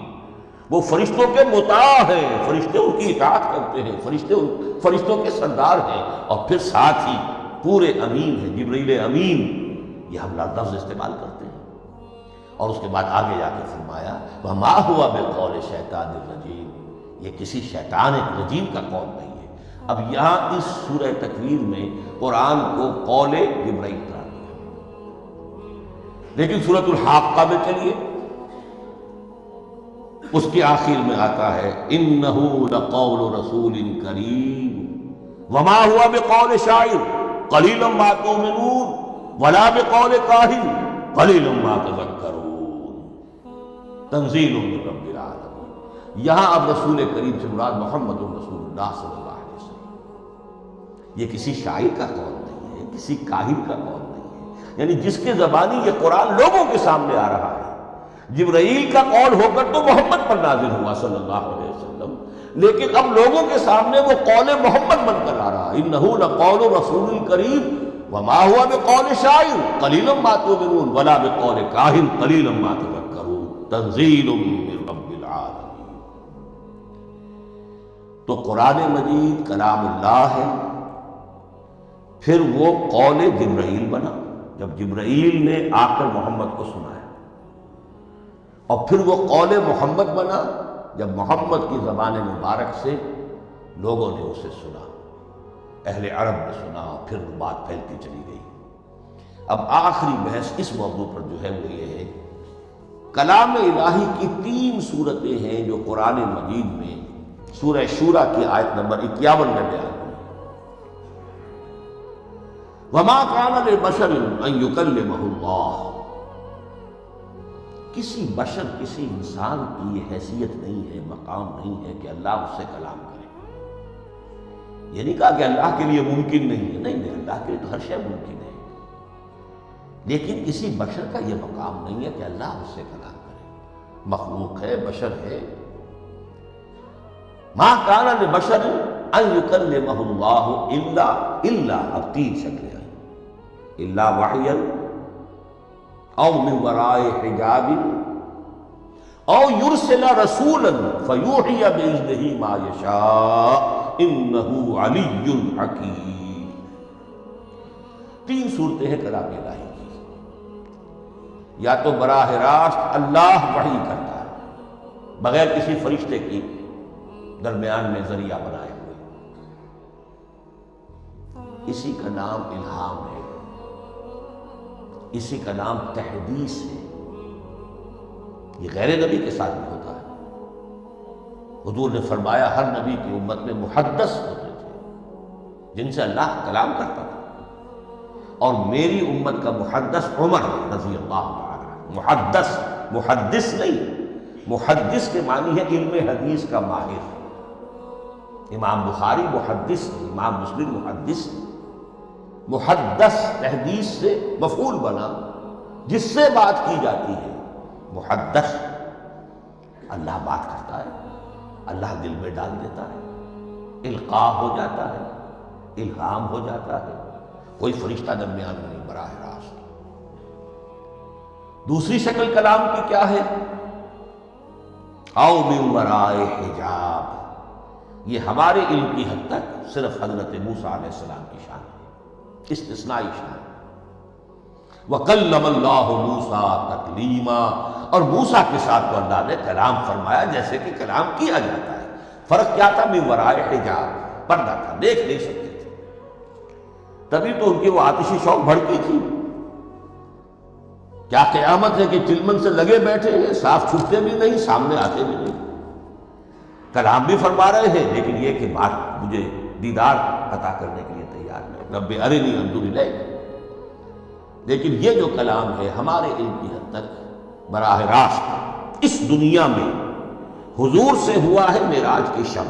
وہ فرشتوں کے مطاع ہیں، فرشتے ان کی اطاعت کرتے ہیں، فرشتوں کے سردار ہیں، اور پھر ساتھ ہی پورے امین ہیں. جبرائیل امین یہ ہم لفظ استعمال کرتے ہیں. اور اس کے بعد آگے جا کے فرمایا وما ہوا بقول شیطان الرجیم، یہ کسی شیطان رجیم کا قول نہیں ہے. اب یہاں اس سورہ تکویر میں قرآن کو قول جبرائیل قرار دیا، لیکن سورۃ الحاقہ میں چلیے اس کی آخر میں آتا ہے انہ لقول رسول کریم وما ہوا بقول شاعر قلیلا ما تؤمنون ولا بقول کاہن قلیلا ما تذکرون تنزیل من رب العالمین. یہاں اب رسول کریم سے مراد محمد رسول اللہ صلی اللہ علیہ وسلم. یہ کسی شاعر کا قول نہیں ہے، کسی کاہن کا قول نہیں ہے، یعنی جس کے زبانی یہ قرآن لوگوں کے سامنے آ رہا ہے. جبرائیل کا قول ہو کر تو محمد پر نازل ہوا صلی اللہ علیہ وسلم، لیکن اب لوگوں کے سامنے وہ قول محمد بن کر آ رہا. انہ لقول رسول کریم وما هو بقول شاعر قلیلا ما تؤمنون ولا بقول کاہن قلیلا ما تذکرون تنزیل من رب العالمین۔ تو قرآن مجید کلام اللہ ہے، پھر وہ قول جبرائیل بنا جب جبرائیل نے آ کر محمد کو سنایا، اور پھر وہ قول محمد بنا جب محمد کی زبان مبارک سے لوگوں نے اسے سنا، اہل عرب نے سنا، اور پھر بات پھیلتی چلی گئی۔ اب آخری بحث اس موضوع پر جو ہے وہ یہ ہے، کلام الہی کی 3 صورتیں ہیں جو قرآن مجید میں سورہ شورى کی آیت نمبر 51 میں بیان ہوئی۔ وما كان لبشر ان يكلمه اللہ، کسی بشر، کسی انسان کی یہ حیثیت نہیں ہے، مقام نہیں ہے کہ اللہ اس سے کلام کرے۔ یہ نہیں کہا کہ اللہ کے لیے ممکن نہیں ہے، نہیں، اللہ کے لیے تو ہر شے ممکن ہے، لیکن کسی بشر کا یہ مقام نہیں ہے کہ اللہ اس سے کلام کرے۔ مخلوق ہے، بشر ہے۔ ما كان لبشر ان يكلمه اللہ الا اب 3 شکلیں آئیں، الا وحیا او من وراء حجاب او یرسل رسولا فیوحی باذنہ ما یشاء انہ علی حکیم۔ 3 صورتیں ہیں کلام الہی کی، یا تو براہ راست اللہ وحی کرتا ہے بغیر کسی فرشتے کی درمیان میں ذریعہ بنائے ہوئے، اسی کا نام الہام ہے، اسی کا نام تحدیث ہے۔ یہ غیر نبی کے ساتھ بھی ہوتا ہے۔ حضور نے فرمایا ہر نبی کی امت میں محدث ہوتے تھے جن سے اللہ کلام کرتا تھا، اور میری امت کا محدث عمر رضی اللہ عنہ۔ محدث، محدث نہیں، محدث کے معنی ہے علم حدیث کا ماہر۔ امام بخاری محدث، امام مسلم محدث۔ محدث تحدیث سے مفعول بنا، جس سے بات کی جاتی ہے۔ محدث، اللہ بات کرتا ہے، اللہ دل میں ڈال دیتا ہے، القاء ہو جاتا ہے، الہام ہو جاتا ہے، کوئی فرشتہ درمیان میں نہیں، براہ راست۔ دوسری شکل کلام کی کیا ہے؟ او من وراء حجاب، یہ ہمارے علم کی حد تک صرف حضرت موسیٰ علیہ السلام کی شان ہے، استثنائی شان۔ وَكَلَّمَ اللَّهُ مُوسَىٰ تَكْلِيمًا، اور موسیٰ کے ساتھ تو اللہ نے کلام فرمایا جیسے کہ کلام کیا جاتا ہے۔ فرق کیا تھا؟ من وراء حجاب، پردہ تھا، دیکھ نہیں سکتے تھے، تبھی تو ان کی وہ آتشی شوق بھڑکی تھی۔ کیا قیامت ہے کہ چلمن سے لگے بیٹھے ہیں، صاف چھپتے بھی نہیں، سامنے آتے بھی نہیں، کلام بھی فرما رہے ہیں، لیکن یہ کہ بات مجھے دیدار عطا کرنے کے لیے تیار نہیں، رب ارنی انظر الیک۔ لیکن یہ جو کلام ہے ہمارے علم کی حد تک براہ راست اس دنیا میں حضور سے ہوا ہے معراج کی شب،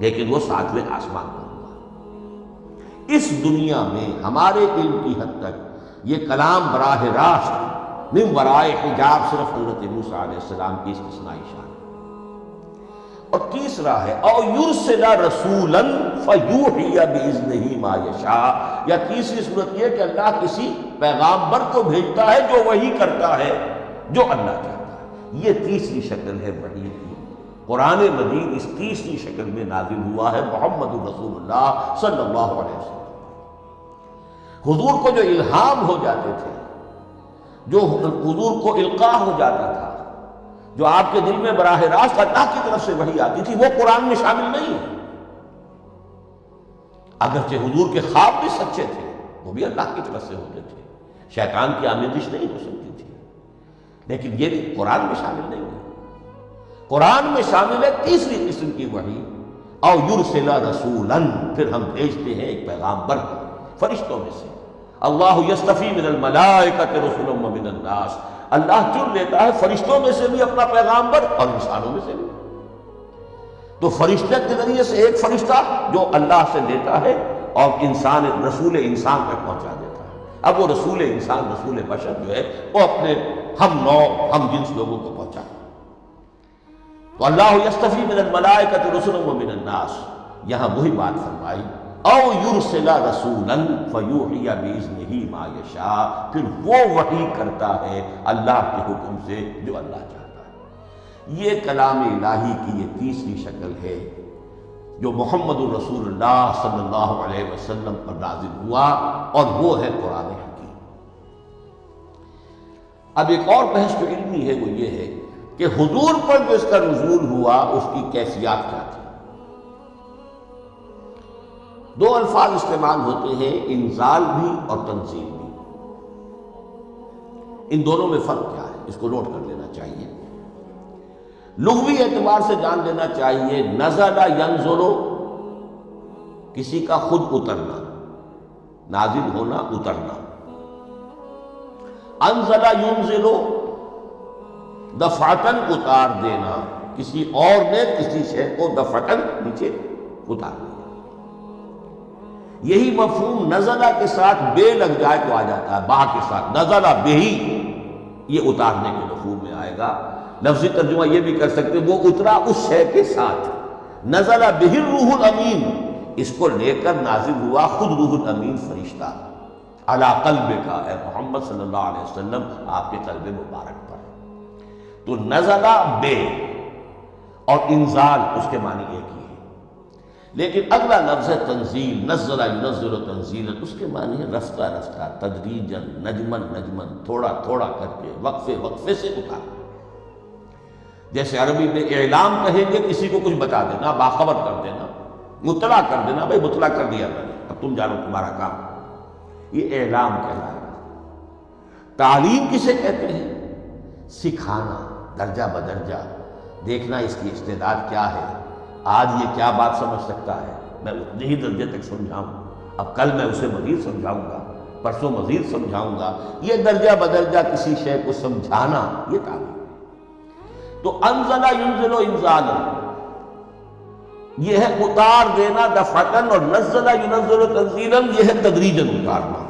لیکن وہ 7ویں آسمان پر ہوا۔ اس دنیا میں ہمارے علم کی حد تک یہ کلام براہ راست من وراء حجاب صرف حضرت موسیٰ علیہ السلام کی استثنائی شان۔ اور تیسرا ہے او یرسل رسولا فیوحی باذنہ ما یشاء، یا تیسری صورت یہ کہ اللہ کسی پیغامبر کو بھیجتا ہے جو وحی کرتا ہے جو اللہ چاہتا ہے۔ یہ تیسری شکل ہے وحی کی۔ قرآن مجید اس تیسری شکل میں نازل ہوا ہے، محمد رسول اللہ صلی اللہ علیہ وسلم۔ حضور کو جو الہام ہو جاتے تھے، جو حضور کو القاء ہو جاتا تھا، جو آپ کے دل میں براہ راست اللہ کی طرف سے وحی آتی تھی، وہ قرآن میں شامل نہیں ہے۔ اگرچہ حضور کے خواب بھی سچے تھے، وہ بھی اللہ کی طرف سے ہوتے تھے، شیطان کی آمیزش نہیں ہو سکتی تھی، لیکن یہ بھی قرآن میں شامل نہیں ہے۔ قرآن میں شامل ہے تیسری قسم کی وحی، او یرسل رسولا، پھر ہم بھیجتے ہیں ایک پیغامبر فرشتوں میں سے۔ اللہ یصطفی من الملائکۃ رسلا ومن الناس، اللہ چن لیتا ہے فرشتوں میں سے بھی اپنا پیغامبر اور انسانوں میں سے بھی۔ تو فرشتے کے ذریعے سے ایک فرشتہ جو اللہ سے لیتا ہے اور انسان، رسول انسان تک پہنچا دیتا ہے۔ اب وہ رسول انسان، رسول بشر جو ہے وہ اپنے ہم نوع، ہم جنس لوگوں کو پہنچا۔ تو اللہ یصطفی من الملائکۃ رسلا ومن الناس، یہاں وہی بات فرمائی او یرسل رسولا فیوحی باذنہ ما یشاء، پھر وہ وحی کرتا ہے اللہ کے حکم سے جو اللہ چاہتا ہے۔ یہ کلام الہی کی یہ تیسری شکل ہے جو محمد الرسول اللہ صلی اللہ علیہ وسلم پر نازل ہوا، اور وہ ہے قرآن حکیم۔ اب ایک اور بحث جو علمی ہے وہ یہ ہے کہ حضور پر جو اس کا نزول ہوا اس کی کیفیات کیا تھی۔ دو الفاظ استعمال ہوتے ہیں، انزال بھی اور تنزیل بھی۔ ان دونوں میں فرق کیا ہے اس کو نوٹ کر لینا چاہیے۔ لغوی اعتبار سے جان لینا چاہیے، نزل ینزل کسی کا خود اترنا، نازل ہونا، اترنا۔ انزل ینزل دفعتاً اتار دینا، کسی اور نے کسی شے کو دفعتاً نیچے اتار دیا۔ یہی مفہوم نزلہ کے ساتھ بے لگ جائے تو آ جاتا ہے، با کے ساتھ نزلہ بہی، یہ اتارنے کے مفہوم میں آئے گا۔ لفظی ترجمہ یہ بھی کر سکتے وہ اترا اس شے کے ساتھ۔ نزل بہ الروح الامین، اس کو لے کر نازل ہوا خود روح الامین فرشتہ علی قلبک، اے محمد صلی اللہ علیہ وسلم آپ کے قلب مبارک پر۔ تو نزلہ بے اور انزال اس کے معنی ایک ہی ہے، لیکن اگلا لفظ ہے تنزیل، نزل ینزل تنزیلا، اس کے معنی ہے رفتہ رفتہ، تدریجاً، نجماً نجماً، تھوڑا تھوڑا کر کے، وقفے وقفے سے اتارنا۔ جیسے عربی میں اعلام کہیں گے کسی کو کچھ بتا دینا، باخبر کر دینا، مطلع کر دینا، بھائی مطلع کر دیا میں نے، اب تم جانو تمہارا کام، یہ اعلام کہلائے گا۔ تعلیم کسے کہتے ہیں؟ سکھانا، درجہ بدرجہ، دیکھنا اس کی استعداد کیا ہے، آج یہ کیا بات سمجھ سکتا ہے، میں اتنے ہی درجے تک سمجھاؤں، اب کل میں اسے مزید سمجھاؤں گا، پرسوں مزید سمجھاؤں گا۔ یہ درجہ بدرجہ کسی شے کو سمجھانا، یہ تعلیم۔ تو انزل ینزل انزالا، یہ ہے اتار دینا دفعتاً، اور نزل ینزل تنزیلا، یہ ہے تدریجاً اتارنا۔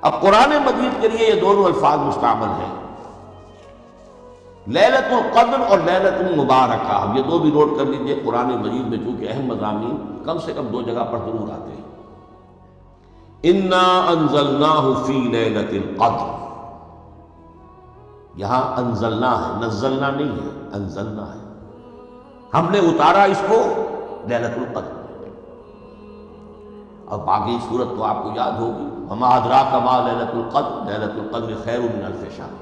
اب قرآن مجید کے لیے یہ دونوں الفاظ مستعمل ہیں، لیلۃ القدر اور لیلۃ المبارکہ۔ اب یہ دو بھی نوٹ کر لیجئے، قرآن مجید میں چونکہ اہم مضامین کم سے کم دو جگہ پر ضرور آتے ہیں۔ انا انزلناہ فی لیلۃ القدر، یہاں انزلنا ہے، نزلنا نہیں ہے، انزلنا ہے، ہم نے اتارا اس کو لیلۃ القدر۔ اب باقی صورت تو آپ کو یاد ہوگی، وما ادراک ما لیلۃ القدر، لیلۃ القدر خیر من الف شہر،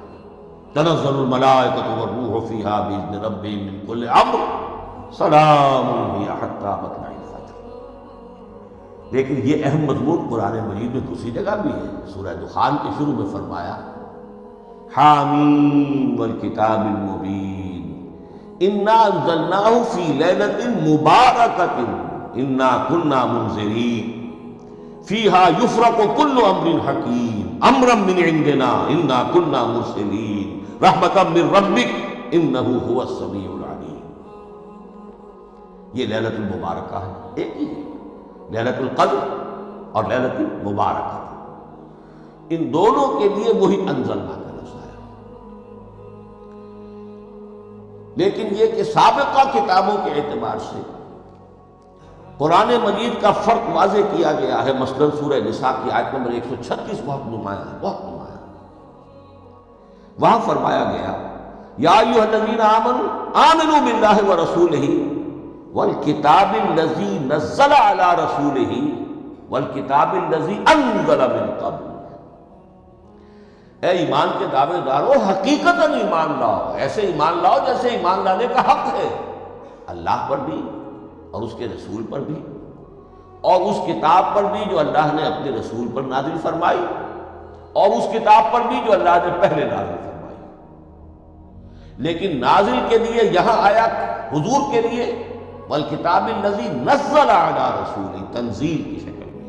تنزل الملائکۃ والروح فیہا بإذن ربہم من کل امر، سلام ہی حتی مطلع الفجر۔ لیکن یہ اہم مضمون قرآن مجید میں دوسری جگہ بھی ہے، سورہ دخان کے شروع میں فرمایا حامیم والکتاب المبین انا انزلناہ فی لیلۃ مبارکۃ انا کنا منذرین فیہا یفرق کل امر حکیم امرا من عندنا انا کنا مرسلین رحمتا من ربک انہ هو السمیع العلیم۔ یہ لیلۃ المبارکہ ہے، ایک ہی ہے، لیلۃ القدر اور لیلۃ المبارکہ، ان دونوں کے لیے وہی انزلنا کا لفظ آیا۔ لیکن یہ کہ سابقہ کتابوں کے اعتبار سے قرآن مجید کا فرق واضح کیا گیا ہے، مثلا سورہ نساء کی آیت نمبر 136 بہت نمایاں ہے، بہت نمایاں۔ وہاں فرمایا گیا یا ایھا الذین آمنوا آمنوا باللہ ورسولہ والکتاب الذی نزل علی رسولہ والکتاب الذی انزل من قبل۔ اے ایمان کے دعوے دارو، حقیقتاً ایمان لاؤ، ایسے ایمان لاؤ جیسے ایمان لانے کا حق ہے، اللہ پر بھی اور اس کے رسول پر بھی، اور اس کتاب پر بھی جو اللہ نے اپنے رسول پر نازل فرمائی، اور اس کتاب پر بھی جو اللہ نے پہلے نازل فرمائی۔ لیکن نازل کے لیے یہاں آیا حضور کے لیے والکتاب الذی نزل علی رسولہ، تنزیل کی شکل میں،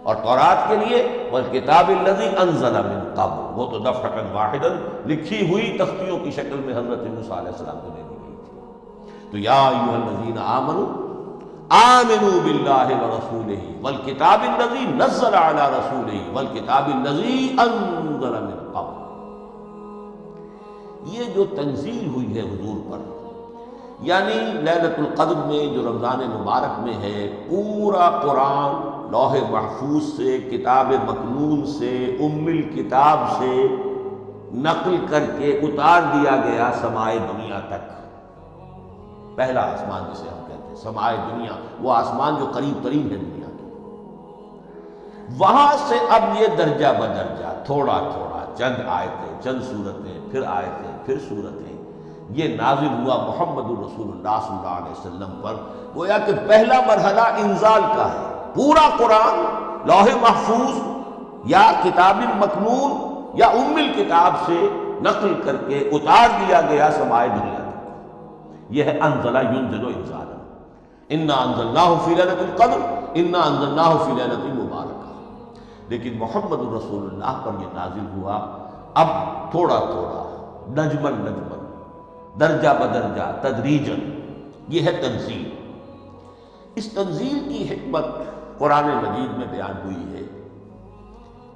اور تورات کے لیے والکتاب الذی انزل من قبل، وہ تو دفعۃ واحدہ لکھی ہوئی تختیوں کی شکل میں حضرت موسیٰ علیہ السلام کو دے دی گئی تھی۔ تو یا ایھا الذین آمنوا آمنوا باللہ ورسولہ والکتاب الذی نزل علی رسولہ والکتاب الذی انزل من قبل۔ یہ جو تنزیل ہوئی ہے حضور پر، یعنی لیلۃ القدر میں جو رمضان مبارک میں ہے، پورا قرآن لوح محفوظ سے، کتاب مکنون سے، ام الکتاب سے نقل کر کے اتار دیا گیا سمائے دنیا تک۔ پہلا آسمان جسے ہم کہتے ہیں سمائے دنیا، وہ آسمان جو قریب ترین ہے دنیا کے، وہاں سے اب یہ درجہ بدرجہ تھوڑا تھوڑا، چند آیتیں، چند سورتیں، پھر آیتیں، پھر سورتیں، یہ نازل ہوا محمد الرسول اللہ صلی اللہ علیہ وسلم پر۔ گویا کہ پہلا مرحلہ انزال کا ہے، پورا قرآن لوح محفوظ یا کتاب مکنون یا ام الکتاب سے نقل کر کے اتار دیا گیا سمائے دنیا تک۔ یہ ہے انزل ینزل انزالا، انا انزلناہ فی لیلۃ القدر انا انزلناہ فی لیلۃ مبارکہ۔ لیکن محمد الرسول اللہ پر یہ نازل ہوا اب تھوڑا تھوڑا، نجمن نجمن، درجہ بدرجہ، تدریجاً۔ یہ ہے تنزیل۔ اس تنزیل کی حکمت قرآن مجید میں بیان ہوئی ہے،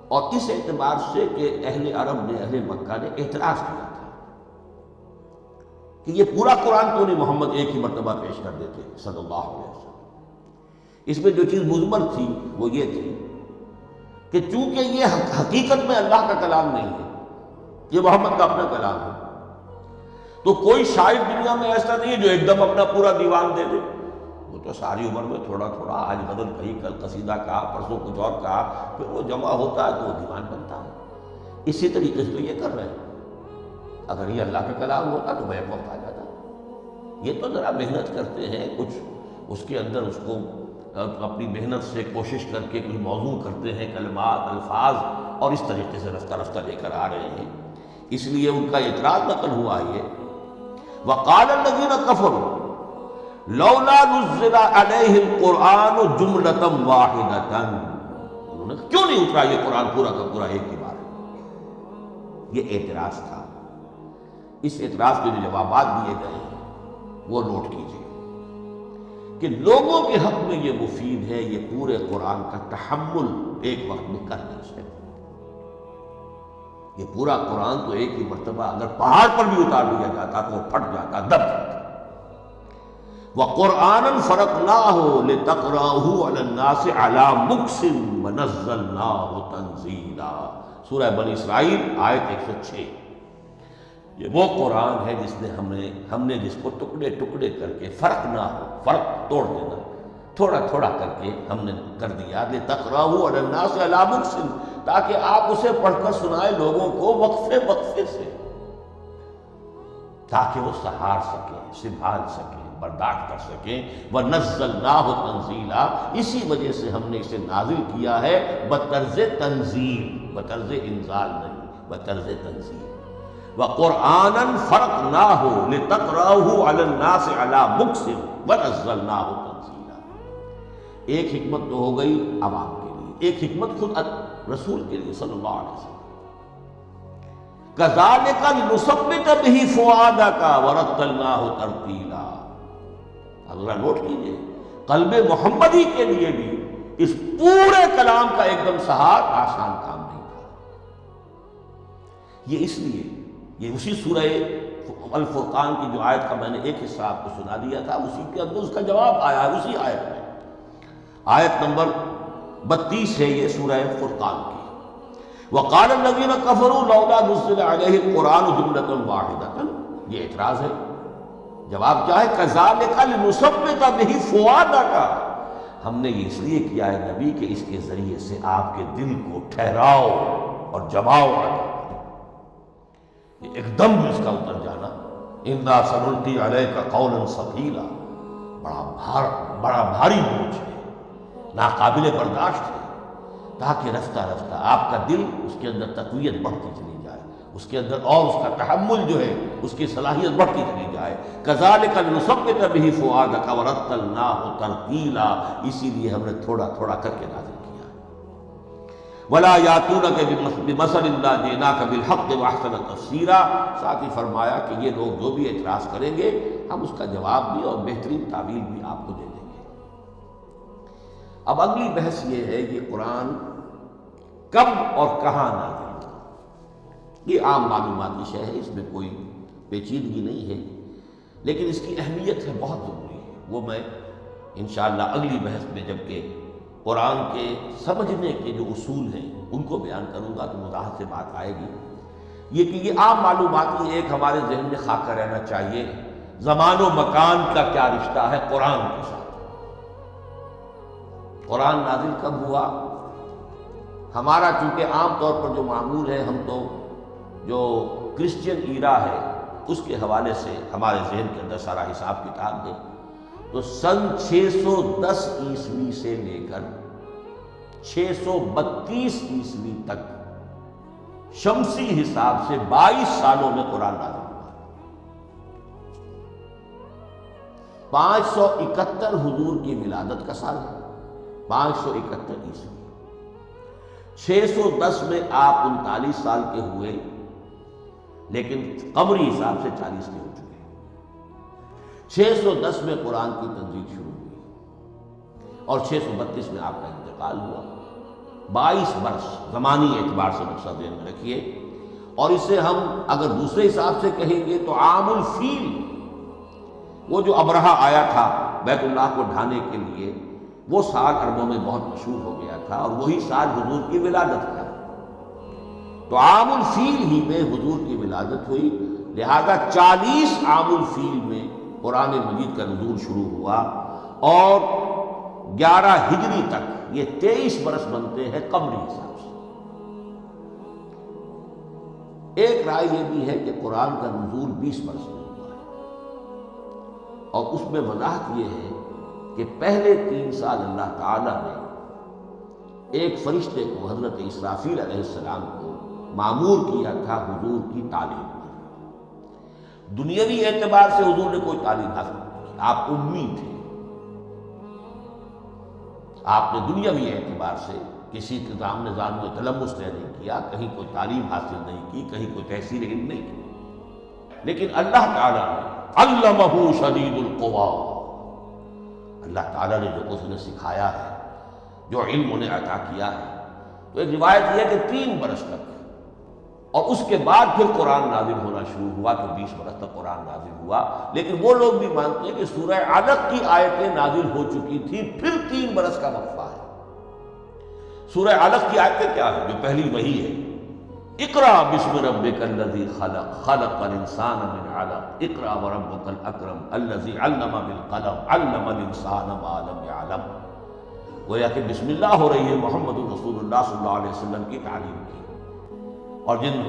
اور اس اعتبار سے کہ اہل عرب نے، اہل مکہ نے اعتراض کیا تھا کہ یہ پورا قرآن کیوں نہیں محمد ایک ہی مرتبہ پیش کر دیتے صلی اللہ علیہ وسلم۔ اس میں جو چیز مضمر تھی وہ یہ تھی کہ چونکہ یہ حقیقت میں اللہ کا کلام نہیں ہے، یہ محمد کا اپنا کلام ہے، تو کوئی شاعر دنیا میں ایسا نہیں ہے جو ایک دم اپنا پورا دیوان دے دے۔ وہ تو ساری عمر میں تھوڑا تھوڑا، آج غزل کہی، کل قصیدہ کہا، پرسوں کچھ اور کہا، پھر وہ جمع ہوتا ہے تو وہ دیوان بنتا ہے۔ اسی طریقے سے تو یہ کر رہے ہیں۔ اگر یہ اللہ کا کلام ہوتا تو بیک وقت آ جاتا۔ یہ تو ذرا محنت کرتے ہیں، کچھ اس کے اندر اس کو اپنی محنت سے کوشش کر کے کچھ موضوع کرتے ہیں، کلمات، الفاظ، اور اس طریقے سے رفتہ رفتہ لے کر آ رہے ہیں۔ اس لیے ان کا اعتراض نقل ہوا یہ، وَقَالَ الَّذِينَ كَفَرُوا لَوْلَا نُزِّلَ عَلَيْهِ الْقُرْآنُ جُمْلَةً وَاحِدَةً، انہوں نے کیوں نہیں اترا یہ قرآن پورا کا پورا ایک ہی بار؟ یہ اعتراض تھا۔ اس اعتراض کے جو جوابات دیے گئے ہیں وہ نوٹ کیجیے کہ لوگوں کے حق میں یہ مفید ہے، یہ پورے قرآن کا تحمل ایک وقت میں کر نہیں سکتے۔ یہ پورا قرآن تو ایک ہی مرتبہ اگر پہاڑ پر بھی اتار دیا جاتا تو وہ پھٹ جاتا، دب جاتا۔ وَقُرْآنًا فَرَقْنَاهُ لِتَقْرَأَهُ عَلَى النَّاسِ عَلَى مُكْثٍ وَنَزَّلْنَاهُ تَنزِيلًا، سورہ بنی اسرائیل آیت 106۔ یہ وہ قرآن ہے جس نے ہم نے جس کو ٹکڑے ٹکڑے کر کے، فرق نہ ہو، فرق توڑ دینا، تھوڑا تھوڑا کر کے ہم نے کر دیا، لِتَقْرَأَهُ عَلَى النَّاسِ عَلَى مُكْثٍ، تاکہ آپ اسے پڑھ کر سنائیں لوگوں کو وقفے وقفے سے، تاکہ وہ سہار سکیں، سنبھال سکیں، برداشت کر سکیں۔ وَنَزَّلْنَاهُ تَنزِيلًا، اسی وجہ سے ہم نے اسے نازل کیا ہے بطرز تنزیل، بطرز انزال نہیں، بطرز تنزیل۔ وَقُرْآنًا فَرَقْنَاهُ لِتَقْرَأَهُ عَلَى النَّاسِ عَلَى مُكْثٍ وَنَزَّلْنَاهُ تَنزِيلًا۔ ایک حکمت تو ہو گئی عوام کے لیے، ایک حکمت خود رسول کے لیے صلی اللہ علیہ وسلم۔ كَذَلِكَ لِنُثَبِّتَ بِهِ فُؤَادَكَ وَرَتَّلْنَاهُ تَرْتِيلًا۔ اللہ نوٹ کیجئے، قلب محمدی کے لیے بھی اس پورے کلام کا ایک دم سہار آسان کام نہیں تھا۔ یہ اس لیے، یہ اسی سورہ الفرقان کی جو آیت کا میں نے ایک حصہ آپ کو سنا دیا تھا، اسی کے اندر اس کا جواب آیا ہے، اسی آیت میں، آیت نمبر 32 ہے یہ سورہ فرقان کی۔ وَقَالَ الَّذِينَ كَفَرُوا لَوْلَا نُزِّلَ عَلَيْهِ الْقُرْآنُ جُمْلَةً وَاحِدَةً، یہ اعتراض ہے۔ جواب کیا ہے؟ كَذَلِكَ لِنُثَبِّتَ بِهِ فُؤَادَكَ، ہم نے یہ اس لیے کیا ہے نبی کہ اس کے ذریعے سے آپ کے دل کو ٹھہراؤ اور جماؤ عطا کریں۔ یہ ایک دم اس کا اتر جانا، اِنَّا سَنُلْقِي عَلَيْكَ قَوْلًا ثَقِيلًا، بڑا بھاری بوجھ ہے، ناقابل برداشت ہے، تاکہ رفتہ رفتہ آپ کا دل، اس کے اندر تقویت بڑھتی چلی جائے، اس کے اندر اور اس کا تحمل جو ہے، اس کی صلاحیت بڑھتی چلی جائے۔ كَذَلِكَ لِنُثَبِّتَ بِهِ فُؤَادَكَ وَرَتَّلْنَاهُ تَرْتِيلًا، اسی لیے ہم نے تھوڑا تھوڑا کر کے نازل کیا ہے۔ وَلَا يَأْتُونَكَ بِمَثَلٍ إِلَّا جِئْنَاكَ بِالْحَقِّ وَأَحْسَنَ تَفْسِيرًا، ساتھ ہی فرمایا کہ یہ لوگ جو بھی اعتراض کریں گے ہم اس کا جواب بھی اور بہترین تعویل بھی آپ کو دے دیں گے۔ اب اگلی بحث یہ ہے کہ قرآن کب اور کہاں نازل ہوا، یہ عام معلوماتی شے ہے، اس میں کوئی پیچیدگی نہیں ہے۔ لیکن اس کی اہمیت ہے بہت ضروری ہے، وہ میں انشاءاللہ اگلی بحث میں جب کہ قرآن کے سمجھنے کے جو اصول ہیں ان کو بیان کروں گا تو وضاحت سے بات آئے گی۔ یہ کہ یہ عام معلومات کی ایک ہمارے ذہن میں خاکہ رہنا چاہیے، زمان و مکان کا کیا رشتہ ہے قرآن کے ساتھ۔ قرآن نازل کب ہوا؟ ہمارا چونکہ عام طور پر جو معمول ہے، ہم تو جو کرسچین ایرا ہے اس کے حوالے سے ہمارے ذہن کے اندر سارا حساب کتاب ہے، تو سن 610 عیسوی سے لے کر 632 عیسوی تک شمسی حساب سے 22 سالوں میں قرآن نازل ہوا۔ 571 حضور کی ولادت کا سال ہے، 571 عیسوی۔ 610 میں آپ 39 سال کے ہوئے، لیکن قمری حساب سے 40 کے ہو چکے۔ 610 میں قرآن کی تنزیل شروع ہوئی اور 632 میں آپ کا انتقال ہوا۔ 22 برس زمانی اعتبار سے نقشہ ذہن میں رکھیے، اور اسے ہم اگر دوسرے حساب سے کہیں گے تو عام الفیل، وہ جو ابرہہ آیا تھا بیت اللہ کو ڈھانے کے لیے، وہ سال عربوں میں بہت مشہور ہو گیا تھا، اور وہی سال حضور کی ولادت تھا، تو عام الفیل ہی میں حضور کی ولادت ہوئی، لہذا 40 عام الفیل میں قرآن مجید کا نزول شروع ہوا، اور 11 ہجری تک یہ 23 برس بنتے ہیں قمری حساب سے۔ ایک رائے یہ بھی ہے کہ قرآن کا نزول 20 برس میں ہوا ہے، اور اس میں وضاحت یہ ہے کہ پہلے 3 سال اللہ تعالیٰ نے ایک فرشتے کو، حضرت اسرافیل علیہ السلام کو مامور کیا تھا حضور کی تعلیم پر۔ دنیاوی اعتبار سے حضور نے کوئی تعلیم حاصل نہیں کی، آپ امی تھے، آپ نے دنیاوی اعتبار سے کسی کے سامنے نظام میں تلمس نہیں کیا، کہیں کوئی تعلیم حاصل نہیں کی، کہیں کوئی تحصیل علم نہیں کی، لیکن اللہ تعالیٰ نے علمہ شدید القویٰ، اللہ تعالیٰ نے جو کچھ انہیں سکھایا ہے، جو علم انہیں عطا کیا ہے، تو ایک روایت یہ ہے کہ 3 برس تک، اور اس کے بعد پھر قرآن نازل ہونا شروع ہوا، تو 20 برس تک قرآن نازل ہوا۔ لیکن وہ لوگ بھی مانتے ہیں کہ سورہ علق کی آیتیں نازل ہو چکی تھی، پھر 3 برس کا وقفہ ہے۔ سورہ علق کی آیتیں کیا ہے؟ جو پہلی وحی ہے، اقرأ بسم ربک الذی خلق، خلق الانسان من علق، اقرأ وربک الاکرم الذی علم بالقلم، علم الانسان ما لم یعلم۔ گویا کہ بسم اللہ ہو رہی ہے محمد رسول اللہ صلی اللہ علیہ وسلم کی تعلیم کی، اور جن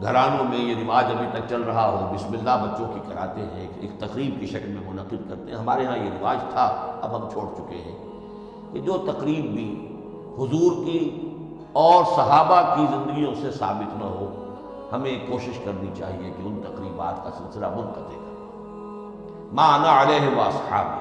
گھرانوں میں یہ رواج ابھی تک چل رہا ہو، بسم اللہ بچوں کی کراتے ہیں، ایک تقریب کی شکل میں منعقد کرتے ہیں، ہمارے ہاں یہ رواج تھا، اب ہم چھوڑ چکے ہیں، کہ جو تقریب بھی حضور کی اور صحابہ کی زندگیوں سے ثابت نہ ہو، ہمیں کوشش کرنی چاہیے کہ ان تقریبات کا سلسلہ منقطع کریں۔ ما انا علیہ واصحابی،